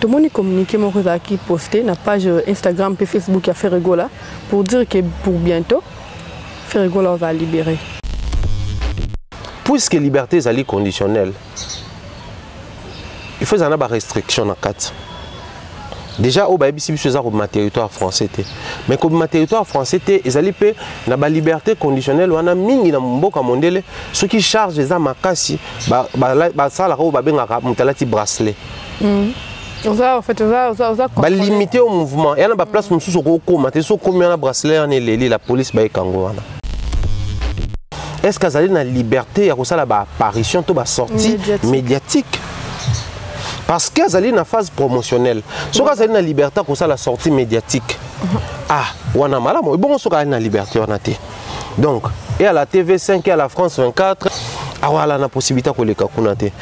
Tout le monde communiqué mon qui posté na page Instagram et Facebook à Ferregola pour dire que pour bientôt Ferregola va libérer. Puisque liberté est conditionnelle, il faut avoir des restrictions dans 4. Déjà, au Baïbisi, c'est un territoire français. Mais comme territoire français, ils ont la liberté conditionnelle. On a mis dans mon boc à mon délai. Ceux qui chargent les armes à casser, ça, la robe, un bracelet. En fait, limiter au mouvement. Il y a une place où on a un bracelet, la police, est-ce que vous avez la liberté à la apparition, à sortie médiatique? Parce que vous avez une phase promotionnelle. Si vous avez la liberté à la sortie médiatique, on a mal à moi. Bon, on a la liberté. Donc, et à la TV5 et à la France 24, on a la possibilité de les cacunater.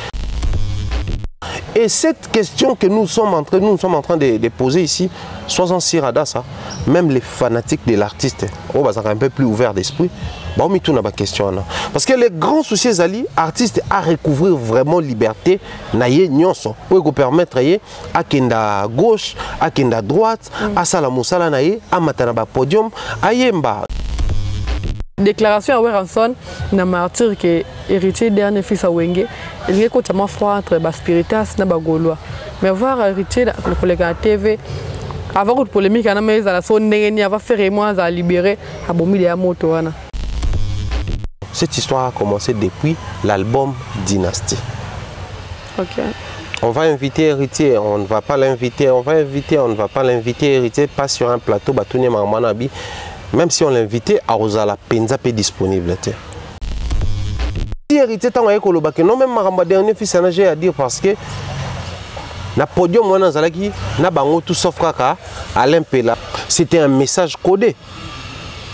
Et cette question que nous sommes en train de poser ici, sois en sirada ça, même les fanatiques de l'artiste, on va un peu plus ouvert d'esprit, bah on met tout dans la question là. Parce que les grands soucis ali, artistes à recouvrir vraiment liberté, naïe nyonso, pour permettre à kenda gauche, à kenda droite, à salamosala naïe, à matanaba podium, à yemba. Déclaration à Weranson, na martyr que héritier dernier fils à Wenge, il y a complètement froid entre Baspiritas et Bagolois. Mais voir héritier le collègue à TV, avoir une polémique à la zone négative, avoir fait moi à libérer, à bomber les motos. Cette histoire a commencé depuis l'album Dynastie. Ok. On va inviter héritier, on ne va pas l'inviter, on va inviter, on ne va pas l'inviter, héritier passe sur un plateau, batouni Marmanabi. Même si on l'invitait, à Rosala Penza est disponible. Si héritier tant que non même ma dernier fils j'ai à dire parce que na podium moi dans zalaki na bango tout sauf kaka Alain Pela. C'était un message codé.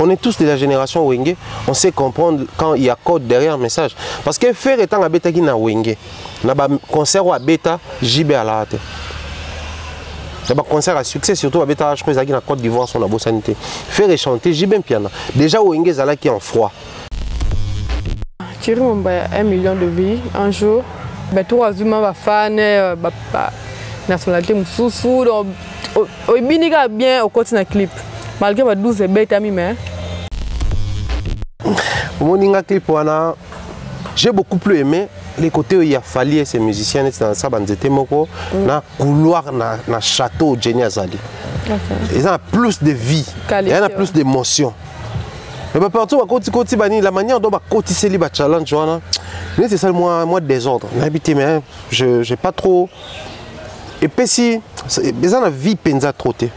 On est tous de la génération Wenge, on sait comprendre quand il y a code derrière un message. Parce que faire étant à beta qui na Wenge, na ba concert à beta JB à la hâte. Il y a un concert à succès, surtout à Beta, je crois que la Côte d'Ivoire, son abo sanité. Faire chanter, j'ai bien piano. Déjà, au Inge Zala qui est en froid. Thierry Mumbai, 1 million de vies, un jour. Tout Azuma va faire nationalité Moussou. Au Biniga bien au côté de clip. Malgré 12 bêtes à mi-main. Mon clip, j'ai beaucoup plus aimé les côtés où il y a fallu ces musiciens dans ça banzete moko na couloir na château Jenny Azali. Ils ont plus de vie, il y a plus d'émotion. Mais partout à côté bani la manière dont côté c'est libre challenge mais c'est ça moi désordre. N'habité mais j'ai pas trop et puis si besoin la vie penza trotter.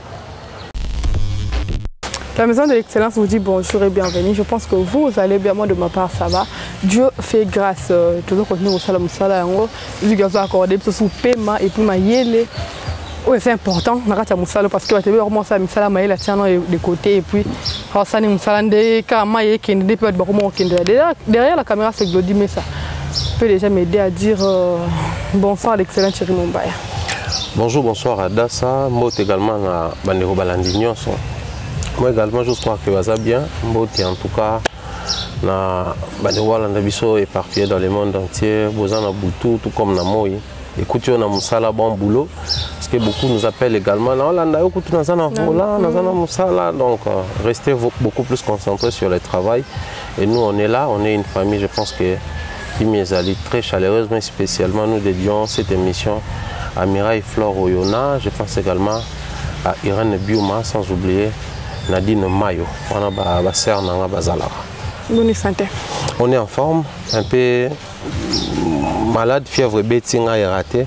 La maison de l'excellence vous dit bonjour et bienvenue. Je pense que vous allez bien, moi de ma part ça va. Dieu fait grâce. Toujours continuer au salam salam. Vu que vous accordé sous paiement et puis ma yele. Oui, c'est important. Parce que tu veux ça misala ma yele tient de côté et puis ça ni misala de kama yé qui ne peut pas derrière la caméra c'est Glody mais ça peut déjà m'aider à dire bonsoir à l'excellent Thierry Mumbai. Bonjour, bonsoir à Dassa. Moi également à Bandero Balandignon. Moi également, je crois que ça va bien. En tout cas, on est éparpillé dans le monde entier. Tout comme Namoy. Écoutez, on a un bon boulot. Parce que beaucoup nous appellent également. Donc, restez beaucoup plus concentrés sur le travail. Et nous, on est là, on est une famille. Je pense que Imiezali, très chaleureuse, mais spécialement, nous dédions cette émission à Mireille Flore Oyona. Je pense également à Irène Biuma, sans oublier Nadine Mayo, Bonne santé. On est en forme, un peu malade, fièvre bétinga et raté.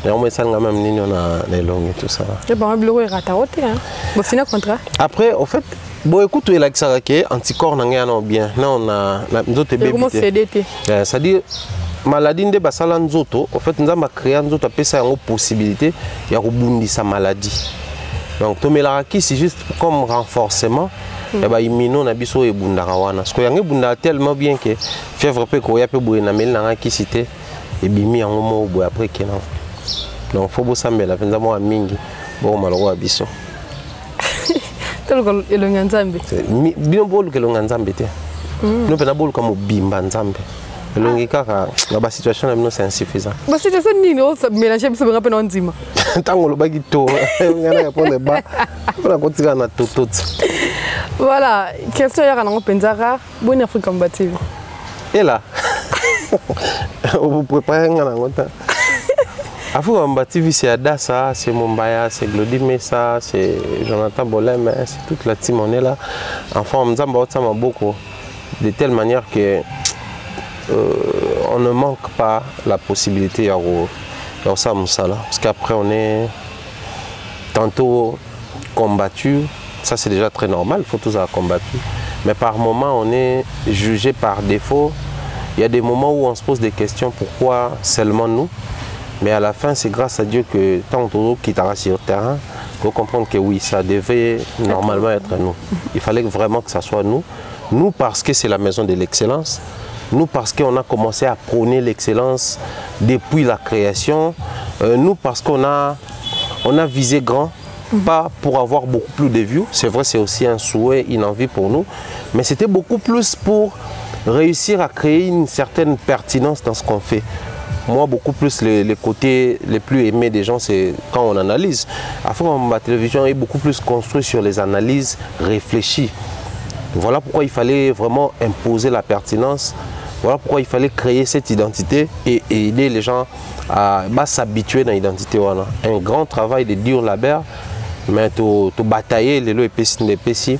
Et on met ça même ni on a les longues et tout ça. Et bon, le bureau est raté. Bon, final contrat. Après, au fait, bon écoute, il a que ça qui est anticorps n'en bien. Là on a d'autres bébés. Comment CDT? C'est-à-dire maladie de basala nzoto. En fait, nous avons créé nzoto après ça une possibilité, il y a rebundi sa maladie. Donc, Tomelaraki, c'est juste comme renforcement. Il y a immuno na biso et bundarawana. Parce que y a bunda tellement bien que fièvre peut qu'on y a peu boué na mel na qui cité et bimi en moment ou après que non. Donc, faut bosser mais la fin d'amour à mingi. Bon, malheureux à biso. Tel que le nganzambe. Bien beau que le nganzambe te. Nous peut bol comme bimba nzambe. Le kaka la situation là c'est insuffisant. Bah situation ni no ça mélanger ça me rappelle on dit. Tant le bagi to ngana répondre ba on a continué na tout. Voilà, question ya kana ngopenzaka bonne Afrique combative. Et là vous préparez ngana ngota. Afrique combative c'est Adassa, c'est Mombaya, c'est Glody Messa, c'est Jonathan Bolem, c'est toute la team on est là. Enfin on m'zamba otama beaucoup de telle manière que on ne manque pas la possibilité à ça parce qu'après on est tantôt combattu, ça c'est déjà très normal, il faut tous avoir combattu, mais par moment on est jugé par défaut. Il y a des moments où on se pose des questions, pourquoi seulement nous, mais à la fin c'est grâce à Dieu que tant qu'on quittera sur le terrain, il faut comprendre que oui, ça devait normalement être nous. Il fallait vraiment que ça soit nous. Nous parce que c'est la maison de l'excellence. Nous parce qu'on a commencé à prôner l'excellence depuis la création. Nous parce qu'on a visé grand, pas pour avoir beaucoup plus de vues. C'est vrai, c'est aussi un souhait, une envie pour nous. Mais c'était beaucoup plus pour réussir à créer une certaine pertinence dans ce qu'on fait. Moi, beaucoup plus les côtés les plus aimés des gens, c'est quand on analyse. Après, ma télévision est beaucoup plus construite sur les analyses réfléchies. Voilà pourquoi il fallait vraiment imposer la pertinence. Voilà pourquoi il fallait créer cette identité et aider les gens à s'habituer dans l'identité. Voilà. Un grand travail de dur labeur, mais de batailler les lois épaissis.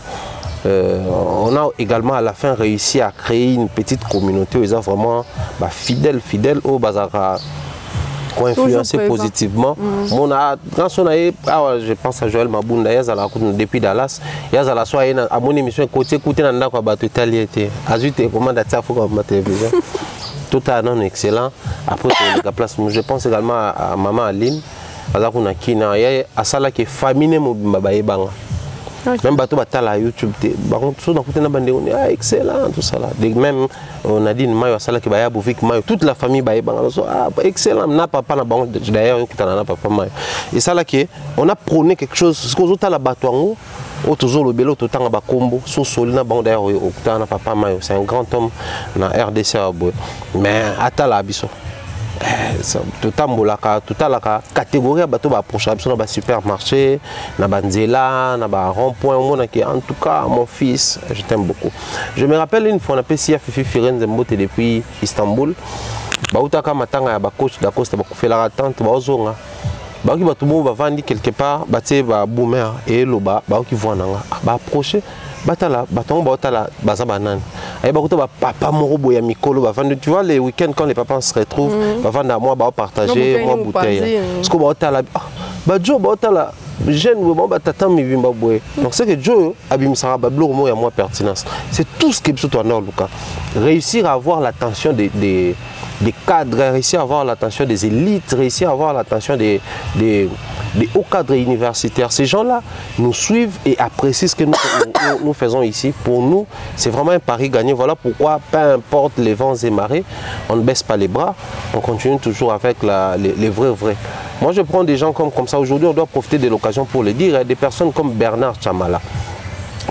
On a également à la fin réussi à créer une petite communauté où ils sont vraiment fidèles au Bazara. Influencer positivement. Je pense à Joël Mabunda, depuis Dallas, il y a à mon émission côté écouter dans la bateau italien. Ajoute comment d'attendre pour ma télévision. Tout est non excellent. Après la place, je pense également à maman Aline. À ça qui est famille même bateau batala YouTube par contre sur na bande on est excellent tout ça là même on a dit mayo sala ki baya bovik mayo toute la famille baye banga so excellent na papa na bango d'ailleurs okutana na papa mayo et ça là qui on a prôné quelque chose ce que autres la bateau ngo autozo le belo totanga ba kombo so soli na bango d'ailleurs okutana na papa mayo c'est un grand homme na RDC mais atala biso tout la catégorie bateau approcher dans supermarché na banzela na ba rond-point en tout cas mon fils je t'aime beaucoup. Je me rappelle une fois on a appelé Fifi Firenze Mbote depuis Istanbul ba utaka matanga ya ba coach da Costa ba kufela attente ba ozonga ba ki bato mo ba vandi quelque part ba tie ba boomer et loba ba ki voit nanga ba approcher batala batongo batala baza banane et ba kuto ba papa morobo ya mikolo ba vandi tu vois les week-ends quand les papas se retrouvent ba vanda moi ba partager moi bouteille parce que ba batala ba jo ba batala jeune moment ba tata mibimba boye donc c'est que jo abimsara ba blog mo ya moi pertinence c'est tout ce que biso to na luka réussir à avoir l'attention des cadres, réussir à avoir l'attention des élites, réussir à avoir l'attention des hauts cadres universitaires. Ces gens-là nous suivent et apprécient ce que nous faisons ici. Pour nous, c'est vraiment un pari gagné. Voilà pourquoi, peu importe les vents et marées, on ne baisse pas les bras, on continue toujours avec les vrais. Moi, je prends des gens comme ça. Aujourd'hui, on doit profiter de l'occasion pour le dire. Des personnes comme Bernard Chamala.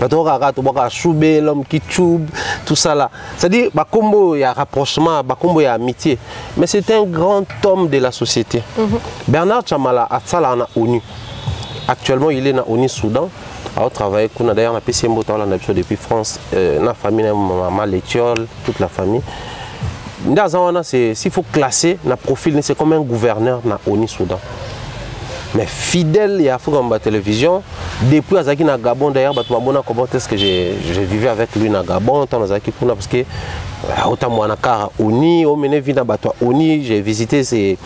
L'homme qui choube, tout ça là. C'est-à-dire, il y a rapprochement, il y a amitié. Mais c'est un grand homme de la société. Bernard Chamala, à ça là, on a ONU. Actuellement, il est dans ONU Soudan. Il travaille d'ailleurs dans PCM depuis France, la famille, maman, l'étiole, toute la famille. S'il faut classer, le profil, c'est comme un gouverneur dans ONU Soudan. Mais fidèle, il y a la télévision. Depuis Azaki na Gabon, d'ailleurs, comment est-ce que je vivais avec lui na Gabon, parce que j'ai visité ces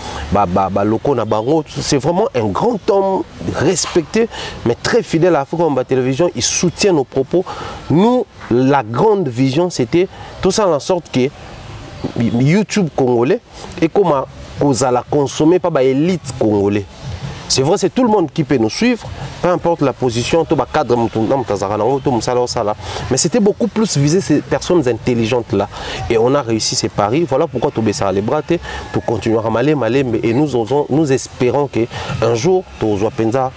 locaux na Bango. C'est vraiment un grand homme respecté, mais très fidèle à la télévision. Il soutient nos propos. Nous, la grande vision, c'était tout ça en sorte que YouTube congolais et comment on a consommé par l'élite congolais. C'est vrai, c'est tout le monde qui peut nous suivre, peu importe la position, tout le cadre, mais c'était beaucoup plus viser ces personnes intelligentes-là. Et on a réussi ces paris. Voilà pourquoi tout baisser les bras pour continuer à m'aller, et nous espérons qu'un jour, tu vas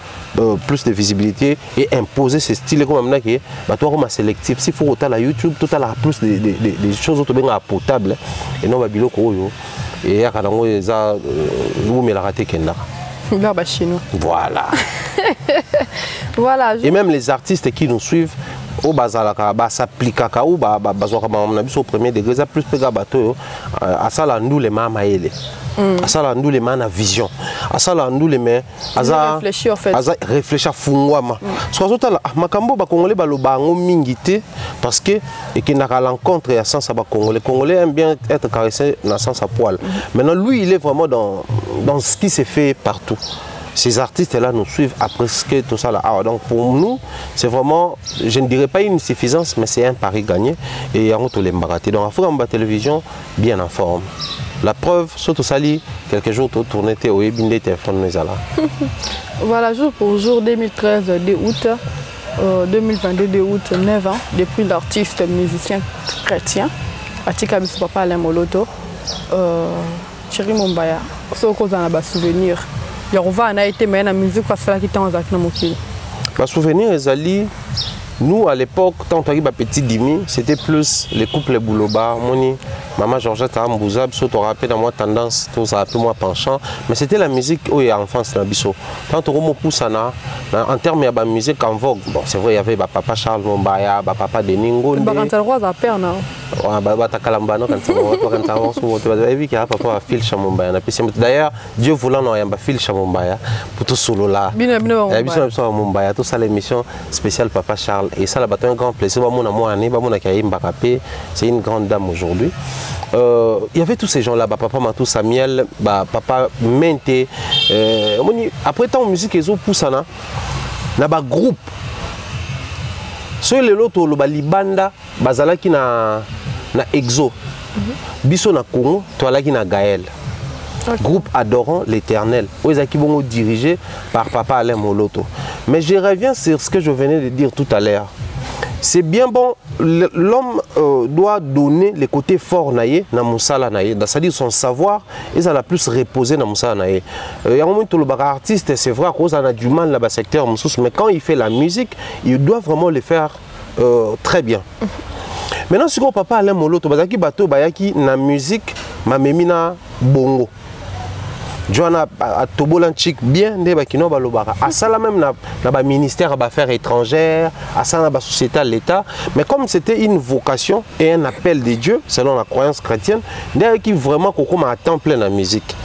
plus de visibilité et imposer ce style comme ça, toi, comme sélectif. S'il faut la YouTube, tout à plus des choses potables. Et non, et voilà. Voilà. Et même les artistes qui nous suivent, au bazalaka s'appliquera ou au premier degré, plus de bateau à ça là nous les mama ele à ça là nous les mana vision à ça là nous les mains réfléchir en fait réfléchir fungwama soit total makambo ba congolais ba lo bango mingité parce que et qui n'a qu'à l'encontre et à sens ba congolais aiment bien être caressé dans sens à poil. Maintenant lui il est vraiment dans ce qui s'est fait partout. Ces artistes-là nous suivent après tout ça là. Alors, donc pour nous, c'est vraiment, je ne dirais pas une suffisance, mais c'est un pari gagné. Et on tous les mbaratés. Donc, à Fouamba Télévision, bien en forme. La preuve, surtout ça, quelques jours, tu tournes au Ebinde téléphone. Voilà, jour pour jour, 2013, de août, 2022, de août, 9 ans, depuis l'artiste musicien chrétien, Atika Biso Papa Alain Moloto, Thierry Mumbaya, ce qu'on a un souvenir. On a été mais la musique parce que qui t'en a ma souvenir Ezali, nous à l'époque quand on arrive à Petit Dimi, c'était plus les couples Bouloba, Moni, Maman Georgette Ambouzab, surtout rappelé dans moi tendance, tout ça un peu moins penchant, mais c'était la musique où il y a enfance dans Bisso. Quand on pousse en termes de musique en vogue, bon c'est vrai il y avait Papa Charles Mumbaya, Papa Deningo. D'ailleurs, Dieu voulant, on a un fil Chamumbaya pour tout solo là. Tout ça, l'émission spéciale Papa Charles. Et ça, là, un grand plaisir. C'est une grande dame aujourd'hui. Il y avait tous ces gens-là, Papa Matou Samuel, Papa Mente. Après tant de musique, ils ont poussé dans un groupe. Sur les lots, le Libanda, Bazalaki na Exo. Biso na Congo, toi qui na Gaël. Groupe adorant l'Éternel. Ils sont dirigés par Papa Alain Moloto. Mais je reviens sur ce que je venais de dire tout à l'heure. C'est bien bon, l'homme doit donner les côtés forts naïe na musala naïe, c'est-à-dire son savoir, et ça la plus reposer na musala naïe. Il y a un moment où le artiste, c'est vrai qu'on a du mal dans le secteur, mais quand il fait la musique, il doit vraiment le faire très bien. Maintenant, si on Papa Alain Moloto, bazaki bato bayaki na musique, ma memina bongo. Joana a tobolanchik bien ne bakino balobara. À ça là même na ministère d'affaires étrangères, à ça na société l'État, mais comme c'était une vocation et un appel de Dieu selon la croyance chrétienne, derrière qui vraiment kokoma à temps plein la musique.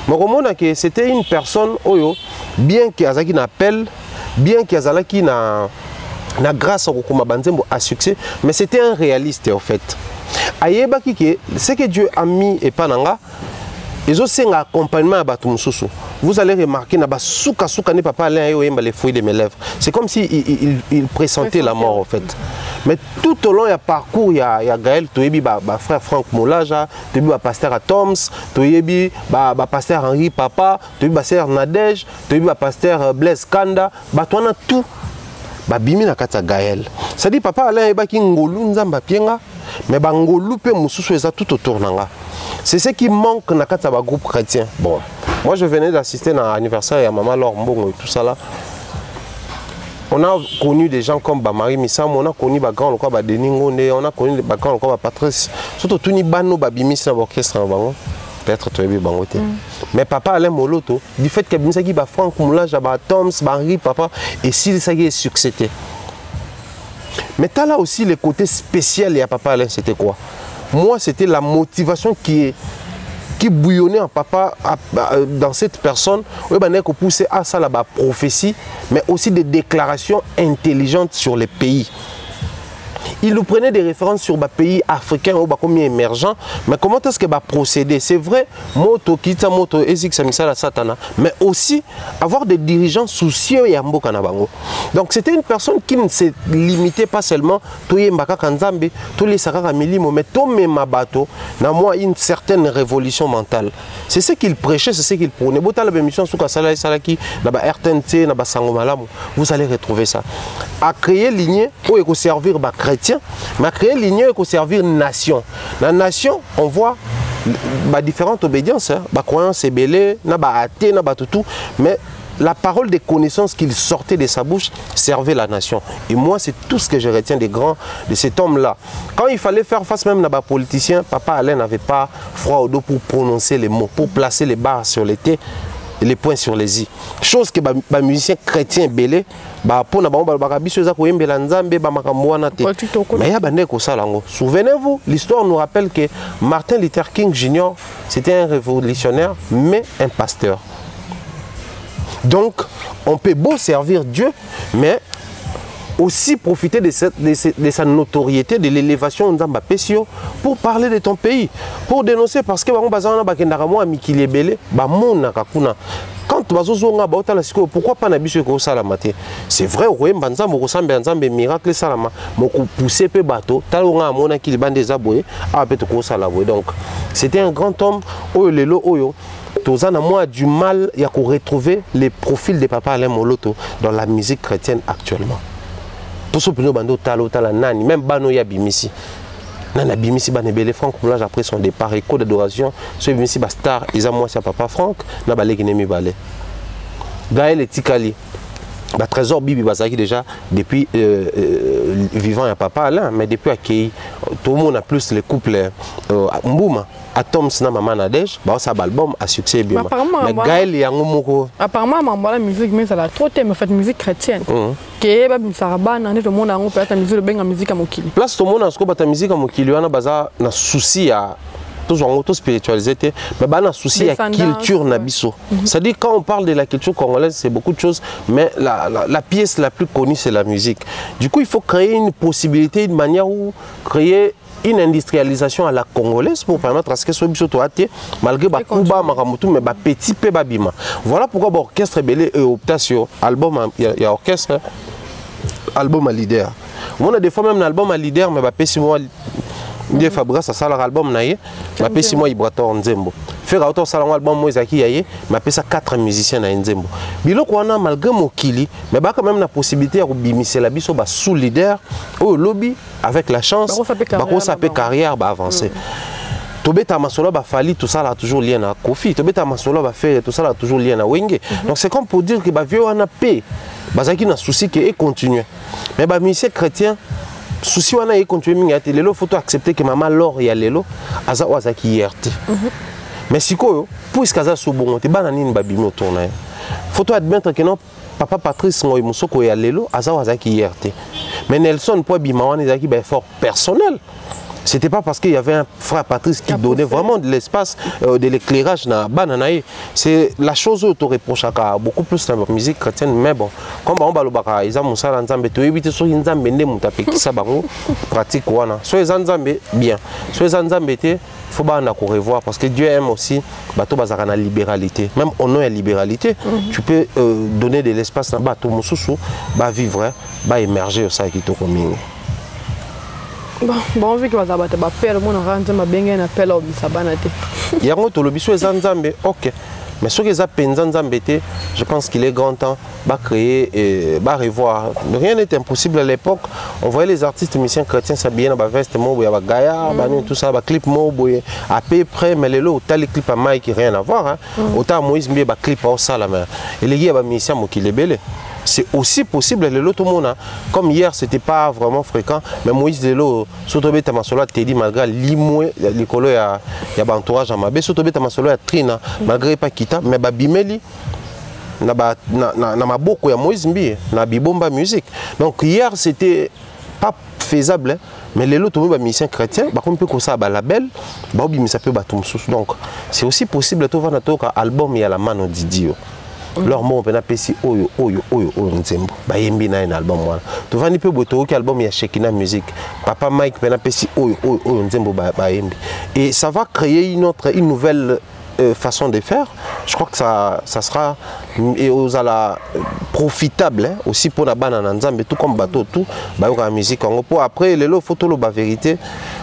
Mais comme on a que c'était une personne oyo bien qui azaki na appel, bien qui azalaki na grâce au Banzembo à succès, mais c'était un réaliste en fait. Ayeba ki ce que Dieu a mis et pananga, ils ont un accompagnement à Batumsusu. Vous allez remarquer na basuka suka ne papa Alain yoyemba les fruits de mes lèvres. C'est comme si il pressentait la mort en fait. Mais tout au long du parcours, il y a Gaël, tu as frère Franck Moulaja, tu as pasteur à Toms, tu as pasteur Henri Papa, tu as pasteur Nadège, tu as pasteur Blaise Kanda, tu as tout. Bimi na kata Gaël. Ça dit Papa Alain ebaki ngolu nzamba pienga, mais ngolu pe mususu eza tout autour nanga. C'est ce qui manque na kata ba groupe chrétien. Bon, moi je venais d'assister à l'anniversaire à Maman Laure Mbongo et tout ça là. On a connu des gens comme Marie Missam, on a connu des grands comme Denis Ngonde, on a connu des grands comme Patrice. Surtout tout ni bano babimi na orchestre en bango. Peut-être tu es bien bangoté. Mais Papa Alain Moloto, du fait que Binsaki ba Franck Moulage, ba Toms, Henri Papa, et si ça y est succédé. Mais tu as là aussi le côté spécial et Papa Alain, c'était quoi? Moi, c'était la motivation qui bouillonnait en papa dans cette personne. Oui, ben qu'on poussait à ça là-bas prophétie, mais aussi des déclarations intelligentes sur les pays. Il nous prenait des références sur les pays africains ou comme émergents, mais comment est-ce que va procéder? C'est vrai, moto kita moto ezik samisa la satana, mais aussi avoir des dirigeants soucieux et amboka na bango. Donc c'était une personne qui ne s'est limitée pas seulement toye mbaka kanzambe, tous les sakaka milimo, mais to mema bato na moi une certaine révolution mentale. C'est ce qu'il prêchait, c'est ce qu'il prônait. Bota la émission suka sala salaki na ba RTNC na ba sango malamu, vous allez retrouver ça. À créer lignée où il servir ba chrétien, mais à créer lignée où il servir nation. La nation, on voit différentes obédiences, croyance est belé, athée, tout, mais la parole des connaissances qu'il sortait de sa bouche servait la nation. Et moi, c'est tout ce que je retiens des grands, de cet homme-là. Quand il fallait faire face même à des politiciens, Papa Alain n'avait pas froid au dos pour prononcer les mots, pour placer les barres sur les T et les points sur les I. Chose que les musiciens chrétiens belé, souvenez-vous, l'histoire nous rappelle que Martin Luther King Jr. c'était un révolutionnaire, mais un pasteur. Donc, on peut beau servir Dieu, mais aussi profiter de sa notoriété, de l'élévation de Pessio pour parler de ton pays, pour dénoncer parce que quand tu vas au pourquoi pas nabiso ko sala maté, c'est vrai au banza mo kosambe nzambe miracle salama mo ko pousser pe bateau talonga mona ki bande zaboye a peut ko sala boye. Donc c'était un grand homme oyo lelo oyo tozana moi du mal ya ko retrouver les profils de Papa Alain Moloto dans la musique chrétienne actuellement. Pour ce pino bando talo tala nani même bano ya bimisi Nana Bimisi Banebele Franck Moulage après son départ, écho d'adoration, ce Bimisi Bastar, ils ont moi c'est Papa Franck, n'a balé qui n'aimait balé. Gaël et Tikali, Trésor Bibi Bazaki déjà, depuis vivant à Papa Alain, mais depuis accueilli, tout le monde a plus les couples Mbouma. Atom Sina Maman Nadej, ça album à succès bien. Mais Gaël et Angomoko. Apparemment, la musique, mais ça a trop thème, fait musique chrétienne. Que ba bisaraba na tout le monde a un peu la musique de musique à Mokili. Place tout le monde a ce la musique à Mokili, on a baza na souci à toujours en auto spiritualisé, mais bah na souci à culture nabiso. C'est-à-dire quand on parle de la culture congolaise, c'est beaucoup de choses, mais la pièce la plus connue c'est la musique. Du coup, il faut créer une possibilité, une manière où créer une industrialisation à la congolaise pour permettre à ce que ce soit malgré Bakuba, Maramutu, mais petit peu Babima. Voilà pourquoi l'orchestre belé est opté sur album, il y a orchestre, album à leader. On a des fois même un album à leader, mais petit moi, il Fabra, ça sort l'album naïe, mais petit moi il braton Nzembo. Faire autant ça l'album moi Zaki yaye, mais ça 4 musiciens à Nzembo. Bilo qu'on a malgré Mokili, mais quand même la possibilité de bimiser la biso sous leader au lobby avec la chance, ça peut carrière avancer. Tobeta Masolo ba Fali, tout ça là toujours lié à Kofi. Tobeta Masolo ba fait tout ça là toujours lié à Wenge. Donc c'est comme pour dire que ba vieux on a paix. Bazaki na souci que et continue. Mais ba musicien chrétien souci on a et continue mingati. Lelo faut accepter que maman Laure ya lelo aza wazaki yerte. Mais si quoi puisque aza soubon te banani ba bimi tourner. Faut admettre que non papa Patrice Ngoy Musoko ya lelo aza wazaki yerte. Mais Nelson po bima wana zaki ba effort personnel. C'était pas parce qu'il y avait un frère Patrice qui donnait vraiment de l'espace, de l'éclairage dans Bananaï. C'est la chose où tu reproches à beaucoup plus la musique chrétienne, mais bon, comme on va ils ont mon salaire ensemble, tu évites sur une zambe ne mutape qui ça bango pratique wana. Soit les ensemble bien, soit les ensemble il faut pas en revoir parce que Dieu aime aussi bateau bazar la libéralité. Même au nom de la libéralité, tu peux donner de l'espace à bateau mususu, ba vivre, ba émerger ça qui te commun. Bon, vu que vous avez peur, mon rentre ma bengue na pela obisabanate. Yango to lobiso ezanzambe, OK. Mais ce que les appenzanzambe, je pense qu'il est grand temps de créer et de revoir. Rien n'est impossible à l'époque. On voyait les artistes musiciens chrétiens s'habiller dans la veste, Gaïa, tout ça, clip à peu près, mais les lots, autant les clips à Mike qui rien à voir. Autant Moïse Mbé, clip à Salama. Et les gars, musiciens qui les belle. C'est aussi possible, le tout le monde. Comme hier, c'était pas vraiment fréquent, mais Moïse Delo, surtout Tamasolo a dit malgré l'imoué, l'écolo, il y a un entourage à Mabé, surtout Tamasolo a Trina, malgré pas Kita, mais Babimeli, na beaucoup ya Moïse Mbi, na Bibomba musique. Donc hier, c'était pas faisable, mais les autres musiciens chrétiens, on peut ça à label, donc c'est aussi possible de trouver un album, il y a la mano Didio. leur mot on pesi oyo nzembo ba yembi na un album voilà tu vandi peu boto qui album ya Shekina musique papa Mike pena pesi oyo nzembo ba yembi et ça va créer une nouvelle façon de faire. Je crois que ça sera et aux ala profitable hein, aussi pour la banane ensemble tout comme bateau tout bah la musique en pour après les photos la vérité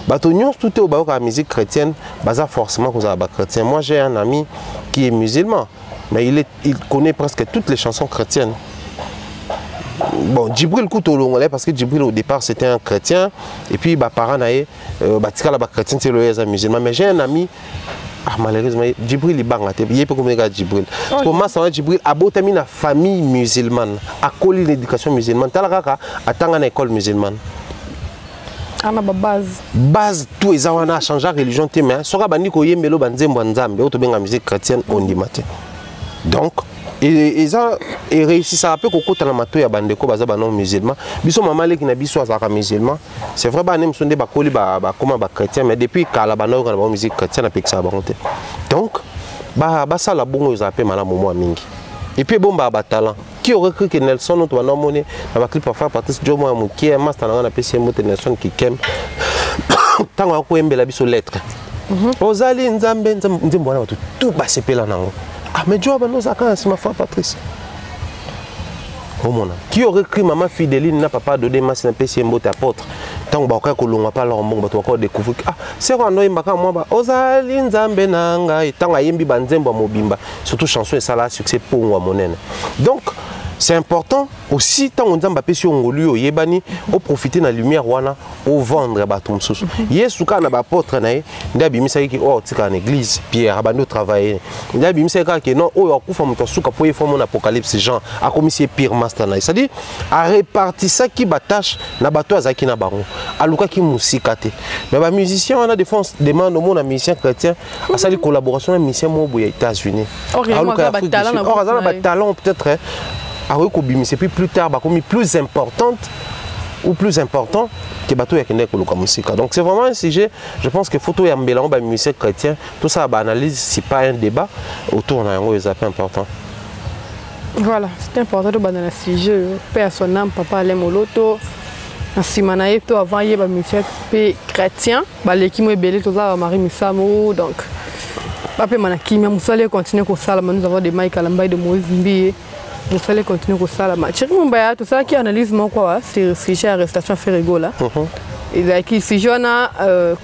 bateau tout est au la musique chrétienne baza forcément que ça chrétien. Moi j'ai un ami qui est musulman mais il connaît presque toutes les chansons chrétiennes. Bon, Djibril Koutolongolais parce que Djibril au départ c'était un chrétien et puis bah parents naé batika la chrétien c'est le musulman mais j'ai un ami malheureusement Djibril il banga te il peut communiquer Djibril comment ça va Djibril abotami na famille musulmane a collé l'éducation musulmane talaka atanga na école musulmane ana base tout ça on a changé religion te mais soka bandi ko yembelo banzembo nzambe auto benga musique chrétienne on dit matin donc et ça et réussi ça peut kokota na mato ya bandeko baza ba non musulman biso mama leki na biso azaka musulman c'est vrai ba nem sonde ba koli ba comment ba chrétien mais depuis kala ba na ba musique chrétienne avec ça ba monter donc ba ça la bongo za pe mala momo mingi et puis bon ba talent qui aurait cru que Nelson on doit nommer na ba clip faire Patrice Jomo amuki master na PC moto Nelson qui kem tango ko embela biso lettre ozali nzambe nzembo na tout ba sepela nango. Ah mais Dieu nous a quand ma femme Patrice. Oh mon âme. Qui aurait cru maman Fidéline n'a pas donné ma c'est un PC mbote apôtre. Tant que ba ko longa pas leur mbongo bato ko découvrir ah c'est quoi no imbaka moi ba ozali nzambe nanga tant ayembi banzembo mobimba surtout chanson et ça là succès pour moi monene. Donc c'est important aussi tant on nzamba pesi ngolu yo yebani au profiter na lumière wana au vendre bato msusu yesu kana ba apôtre nae ndabi misaki oh tika na église Pierre abando travailler ndabi misaka ke non oyo akufa muto suka po yefo mon apocalypse Jean a commissaire Pierre master nae c'est-à-dire a réparti ça qui batache na bato azaki na bango aluka ki musika te mais ba musicien on a défense demande au monde musicien chrétien a sali collaboration avec musicien mo boya États-Unis aluka ba talent peut-être c'est plus tard plus importante ou plus important que bateau ya kende ko musique. Donc c'est vraiment un sujet, je pense que photo ya mbela ba musique chrétien, tout ça ba analyse, c'est pas un débat autour na yango c'est important. Voilà, c'est important de banal sujet personnel papa le moloto na simana yeto avant yeba musique pe chrétien, ba leki mo ebele to za Marie Misamo donc papa manaki mais musale continuer ko sala nous avons des Michael Mbaye de Moïse Mbié. Vous allez continuer comme ça là. Thierry Mumbaya, tout ça qui analyse mon quoi, c'est sujet arrestation Ferrego là. Et qui si j'en a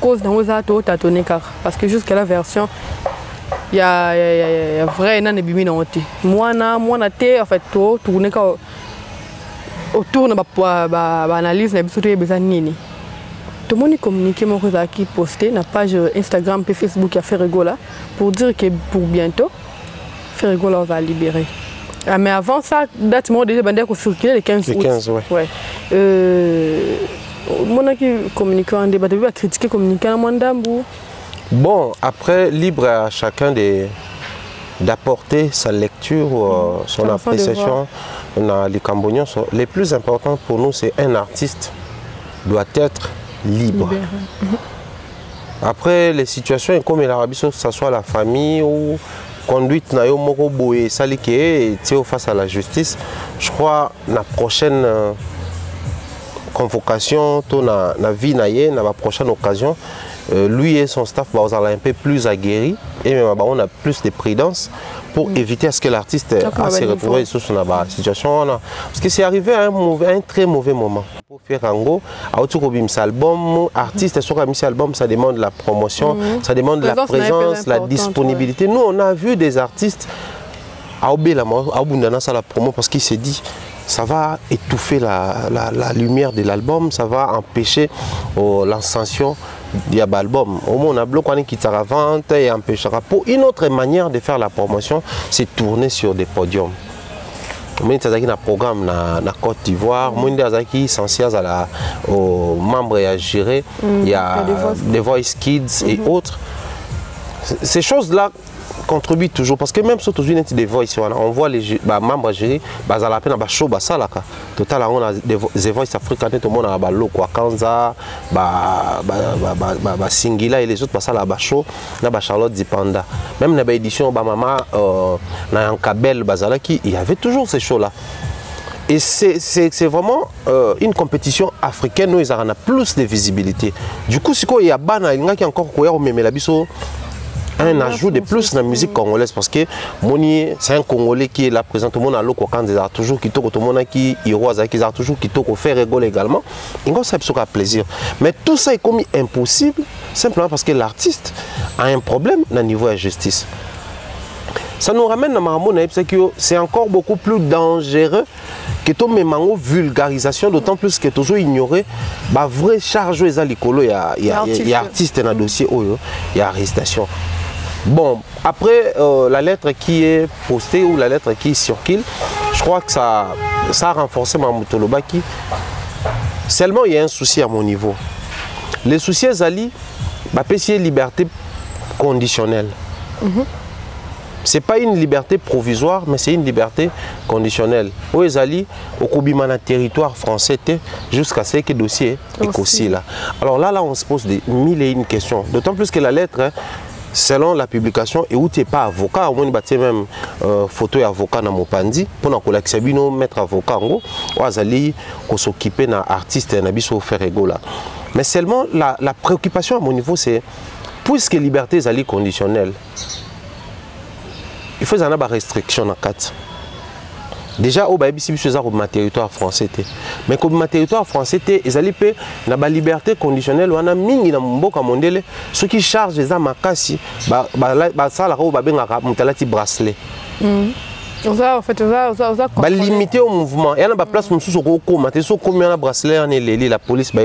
cause dans aux autres tâtonner car parce que jusqu'à la version il y a vrai nan ebimi na ote. Moi na te en fait to tourner ka autour na ba analyse na biso to besoin nini. Tout le monde communiqué mon cosa qui posté na page Instagram et Facebook a Ferrego là pour dire que pour bientôt Ferrego là va libérer. Ah, mais avant ça, date moi déjà bandé qu'on circulait le 15 août. Le 15, ouais. Mon qui communique en débat, va critiquer communiquer en mandambu. Bon, après libre à chacun d'apporter sa lecture, son appréciation. On a les Cambodgiens. Les plus importants pour nous, c'est un artiste doit être libre. Après les situations comme l'Arabie, que ce soit la famille ou conduite na yo moko boye salike face à la justice. Je crois la prochaine convocation to na vie na la prochaine occasion lui et son staff va un peu plus aguerri et même on a plus de prudence pour éviter à ce que l'artiste se retrouve sur son situation parce que c'est arrivé à un très mauvais moment pour faire un go album artiste sur un album ça demande la promotion ça demande la présence la disponibilité nous on a vu des artistes à la promo parce qu'il s'est dit ça va étouffer la lumière de l'album, ça va empêcher l'ascension de l'album. Au moins, on a bloqué qui t'a vente et empêchera. Pour une autre manière de faire la promotion, c'est tourner sur des podiums. On a un programme na Côte d'Ivoire, on a sensible aux membres à gérer, il y a des Voice Kids et autres. Ces choses-là, contribue toujours parce que même si tu as des voix ici, on voit les membres gérer, à la peine, show, ça là, total, on a des voix africaines, tout le monde a balo quoi, Kanza, Singila et les autres, ça là, show, na Charlotte Zipanda. Même dans l'édition, maman, na Kabel, bazalaki, il y avait toujours ces shows là. Et c'est vraiment une compétition africaine où ils ont plus de visibilité. Du coup, il y a qui encore un ajout de plus dans la musique congolaise parce que c'est un Congolais qui est là présent. Tout le monde a l'eau quand ils ont toujours qui tout le monde qui a toujours qui fait rigoler également. Il y a plaisir. Mais tout ça est comme impossible simplement parce que l'artiste a un problème au niveau de la justice. Ça nous ramène à Maramon, c'est encore beaucoup plus dangereux que tout même en vulgarisation, d'autant plus que toujours ignorer la vraie charge des alcools. Il y a artistes dans le dossier, il y a arrestation. Bon, après la lettre qui est postée ou la lettre qui circule, je crois que ça a renforcé ma Moutoloba qui. Seulement, il y a un souci à mon niveau. Les soucis, Zali, c'est liberté conditionnelle. Ce n'est pas une liberté provisoire, mais c'est une liberté conditionnelle. Où ils allaient au Koubimana territoire français jusqu'à ce que le dossier est aussi là. Alors là, on se pose des mille et une questions. D'autant plus que la lettre, selon la publication, et où tu n'es pas avocat, au moins il y a même photo d'avocat dans mon pandi, pour nous mettre avocat en gros, ou ils s'occuper d'un artiste et d'un faire là. Mais seulement la préoccupation à mon niveau, c'est puisque la liberté est conditionnelle. Il faut des restrictions dans 4. Déjà, au Baïbi, c'est un territoire français. Mais comme territoire français, ils ont la liberté conditionnelle. On a mis dans mon mondele ceux qui chargent les armes à casser, ça la robe a bracelet. Limiter au mouvement. Il y a une place où il y a un bracelet, la police va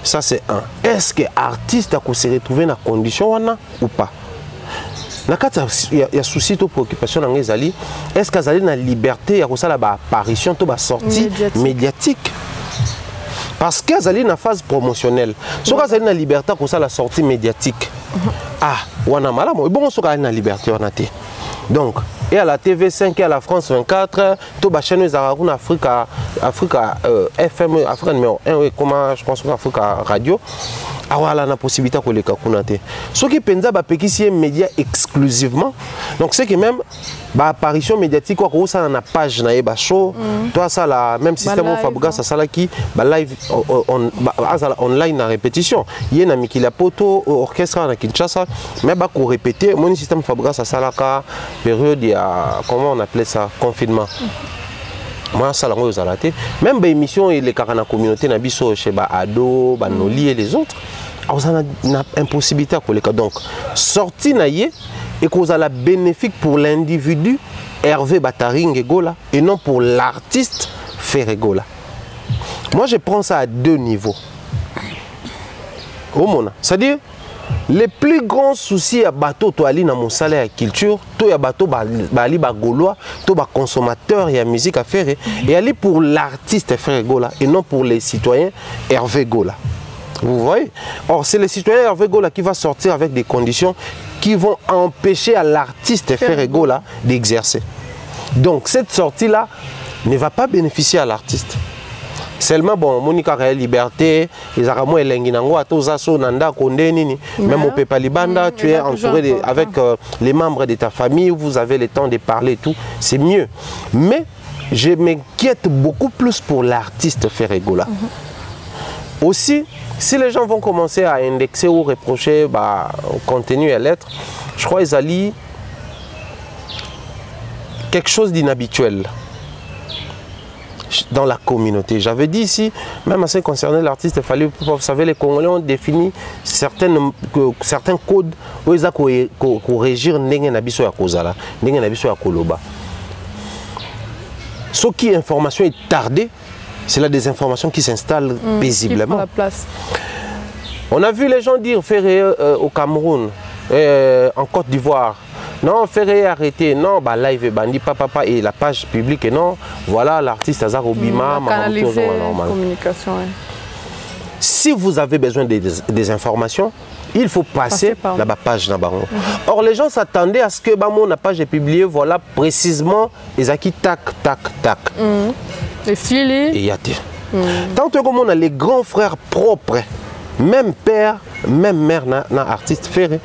ça c'est un. Est-ce que l'artiste a se retrouvé dans la condition ou pas? Il y a souci de préoccupation dans les alliés. Est-ce qu'ils ont la liberté de la apparition, de la sortie médiatique? Parce qu'ils ont une phase promotionnelle. Si ils ont la liberté de la sortie médiatique, on a mal à moi. Bon, ils ont la liberté. Donc, et à la TV5 et à la France 24, tout le chaîne en Afrique, FM, Afrique numéro 1, comment je pense Afrique Radio. Alors, la possibilité de les cacunater. Ce qui pensa c'est média exclusivement. Donc, c'est que même l'apparition médiatique, quoi que ça dans la page na show, toi ça la même système au Fabuga, ça là qui live online en répétition. Il y a un qui la poto orchestre à Kinshasa, mais bah qu'on répéter, mon système Fabuga ça là la période il y a comment on appelait ça confinement. Moi ça là on a raté. Même bah émission et les carana communauté na biso chez bah ado, bah noli et les autres. On a une impossibilité pour les cas. Donc, sorti naïe et qu'on a la bénéfique pour l'individu Hervé Bataring Gola et non pour l'artiste Ferré Gola. Moi, je prends ça à deux niveaux. C'est-à-dire, les plus grands soucis à bateau, tu ali dans mon salaire à culture, tu as bateau, bali bagolois, tu as consommateur et à musique à faire et aller pour l'artiste Ferré Gola et non pour les citoyens Hervé Gola. Vous voyez? Or, c'est le citoyen Hervé Gola qui va sortir avec des conditions qui vont empêcher à l'artiste Ferré Gola d'exercer. Donc, cette sortie-là ne va pas bénéficier à l'artiste. Seulement, bon, Monica a liberté, les Aramo et Lenginango, Atozaso, Nanda, Kondeni, même au Pepa Libanda, tu es entouré avec les membres de ta famille, vous avez le temps de parler et tout, c'est mieux. Mais, je m'inquiète beaucoup plus pour l'artiste Ferré Gola. Aussi, si les gens vont commencer à indexer ou reprocher au contenu et à lettres, je crois qu'ils allient quelque chose d'inhabituel dans la communauté. J'avais dit ici, même à ce qui concernait l'artiste, il fallait, vous savez, les Congolais ont défini certains codes où ils ont régir n'engenabiso ya kozala, n'engenabiso ya koloba. Ce qui est information est tardée. C'est là des informations qui s'installent paisiblement. La place. On a vu les gens dire Ferré au Cameroun, en Côte d'Ivoire. Non, Ferré arrêté. Non, bah live bandi papa et la page publique. Et non, voilà l'artiste Azar Obima. Canaliser la communication. si vous avez besoin des informations, il faut passer la page na bango. Or les gens s'attendaient à ce que la page est publiée, voilà précisément les acquis tac tac tac. Et filé. Et y a tant que on a les grands frères propres, même père, même mère na artiste ferré.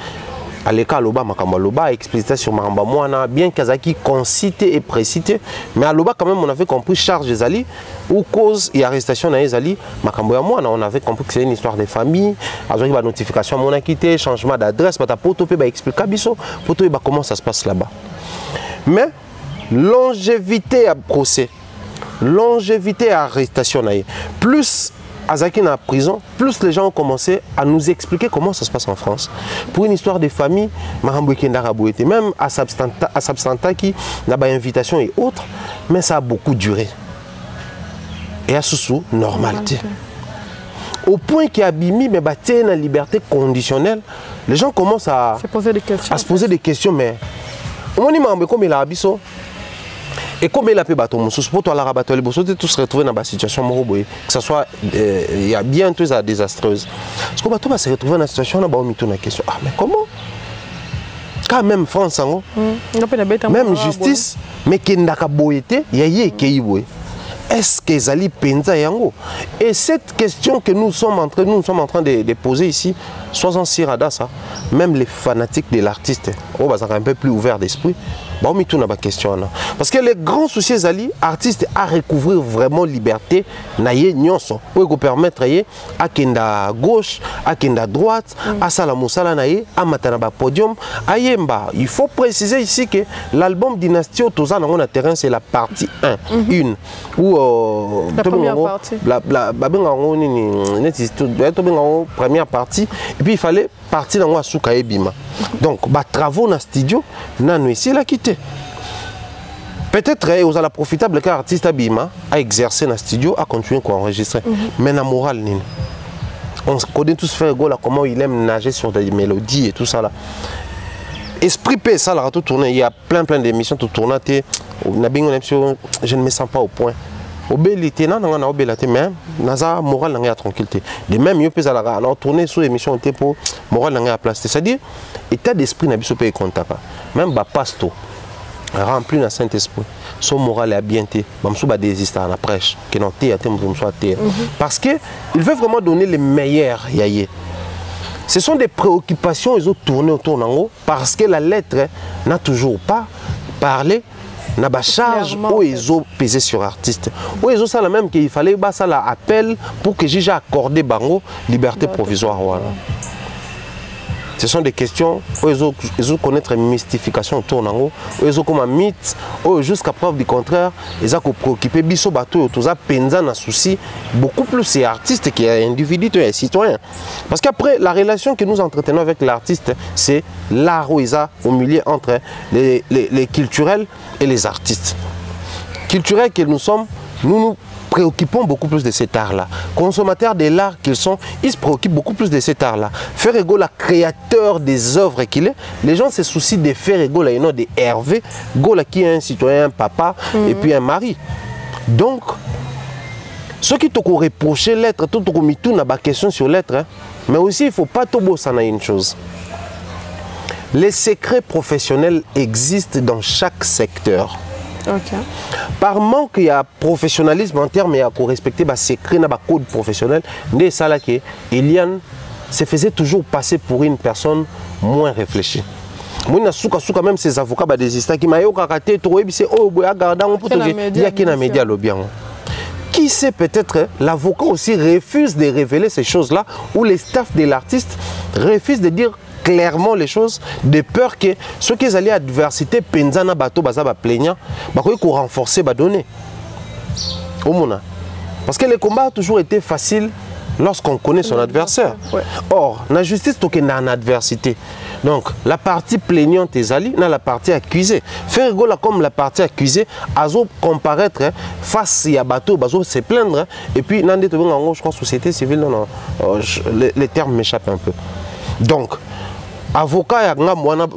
À l'école, Loba Makamaloba explicité sur Maramba Moana, bien qu'Azaki concité et précité, mais à Loba quand même on avait compris charge des Ali ou cause et arrestation des Ali, Makamboya Moana, on avait compris que c'est une histoire de famille, avec la notification à mon quitté, changement d'adresse, mais pour tout expliquer pour tout comment ça se passe là-bas. Mais longévité à procès, longévité à arrestation, plus Azaki dans la prison, plus les gens ont commencé à nous expliquer comment ça se passe en France. Pour une histoire de famille, même à Sabstanta qui n'a pas d'invitation et autres, mais ça a beaucoup duré. Et à sous normalité. Au point qu'il y a Bimi, mais une liberté conditionnelle, les gens commencent à se poser des questions. Mais on dit comme il a abisso. Et comme il a pu battre mon sous pour toi la rabattre les bosses, tous se retrouver dans la situation que ce soit il y a bientôt des désastreuses. Parce que bateau va se retrouver dans la situation là bas on la question ah mais comment quand même France même justice mais qui n'a qu'à boiter il y a qui est-ce que Zali Penza yango? Et cette question que nous sommes en train de poser ici, sois-en sirada ça, même les fanatiques de l'artiste, oh, bah, ça un peu plus ouvert d'esprit, bah, on tourne la question là. Parce que les grands soucis Zali, artiste à recouvrir vraiment liberté, naïe nyonso, pour permettre à kenda gauche, à kenda droite, à salamoussala naïe, à matanaba podium, à yemba. Il faut préciser ici que l'album Dynastie Otoza dans le terrain c'est la partie 1, une où la première partie. Première partie. Et puis il fallait partir dans la souka et bima. Donc, travaux dans le studio, nous ici la quitté. Peut-être vous allez profitable car artiste Bima a exercé dans le studio, a continué à enregistrer. Mais la morale, on connaît tous faire comment il aime nager sur des mélodies et tout ça là. Esprit P, ça là, tout tourné. Il y a plein d'émissions tout tournées. Je ne me sens pas au point. Obélité, non, non, obélité, mais naza moral n'a tranquillité. De même, il peut aller tourner sur l'émission pour moral n'a place. C'est-à-dire, état d'esprit n'a pas de contact. Même ba pasto rempli dans Saint-Esprit, son moral est bien té. Mamsou ba désister à la prêche, que non té, parce que il veut vraiment donner les meilleurs yaye. Ce sont des préoccupations ils ont tourné autour d'en parce que la lettre n'a toujours pas parlé. Na ba charge où ils ont pesé sur artiste. Où ils ont ça la même qu'il fallait bah ça la appel pour que j'ai accordé bango liberté provisoire voilà. Ce sont des questions où ils ont connaître une mystification autour d'en où ils ont comme un mythe où jusqu'à preuve du contraire ils ont préoccupé biso bateau tout ça penza na souci beaucoup plus c'est artiste qui est individu et citoyen. Parce qu'après la relation que nous entretenons avec l'artiste c'est l'art où ils ont au milieu entre les culturels et les artistes. Culturels que nous sommes, nous préoccupons beaucoup plus de cet art-là. Consommateurs de l'art qu'ils sont, ils se préoccupent beaucoup plus de cet art-là. Faire égaux la créateur des œuvres qu'il est, les gens se soucient de faire égaux la de Hervé, Gola qui est un citoyen, un papa et puis un mari. Donc, ceux qui t'ont reproché l'être, tout le monde n'a pas question sur l'être, mais aussi il ne faut pas tout bosser dans une chose. Les secrets professionnels existent dans chaque secteur. Okay. Par manque il y a professionnalisme en termes il y a respecter les secrets dans le code professionnel, mais ça là que Eliane se faisait toujours passer pour une personne moins réfléchie. Moi na souka même ces avocats des histoires qui m'a eu karaté trop et c'est oh boya gardant pour il y a qui na média le bien. Qui sait peut-être l'avocat aussi refuse de révéler ces choses là ou les staff de l'artiste refusent de dire clairement les choses de peur que ceux qui allaient à adversité penzana bateau bazaba plaignant bah qu'on renforcer ba donner au monde parce que le combat a toujours été facile lorsqu'on connaît son adversaire. Ouais. Or la justice toque en adversité donc la partie plaignante est ali dans la partie accusée faire gola comme la partie accusée azo comparaître face à bateau bazo se plaindre et puis nande to en je crois société civile non les termes m'échappent un peu donc avocat ya nga mwana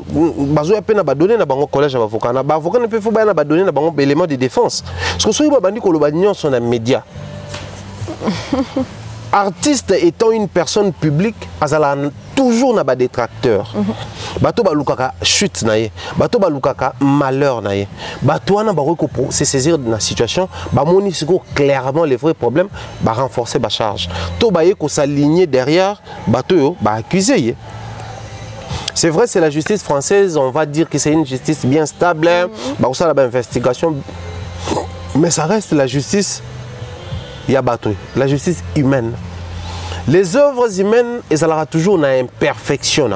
bazo ya pena ba donner na bango collège avocat na ba avocat ne peut faut ba na ba donner na bango élément de défense parce que soki ba bandi ko loba nyonso na média artiste étant une personne publique, azala toujours na ba détracteur. Bato ba lukaka chute na ye, bato ba lukaka malheur na ye. Bato wana ba ko se saisir de la situation, ba moni siko clairement les vrais problèmes, ba renforcer ba charge. To ba ye ko s'aligner derrière, bato yo ba accuser ye. C'est vrai, c'est la justice française, on va dire que c'est une justice bien stable, bah ça la investigation, mais ça reste la justice yabato, la justice humaine. Les œuvres humaines, elles auront toujours une imperfection.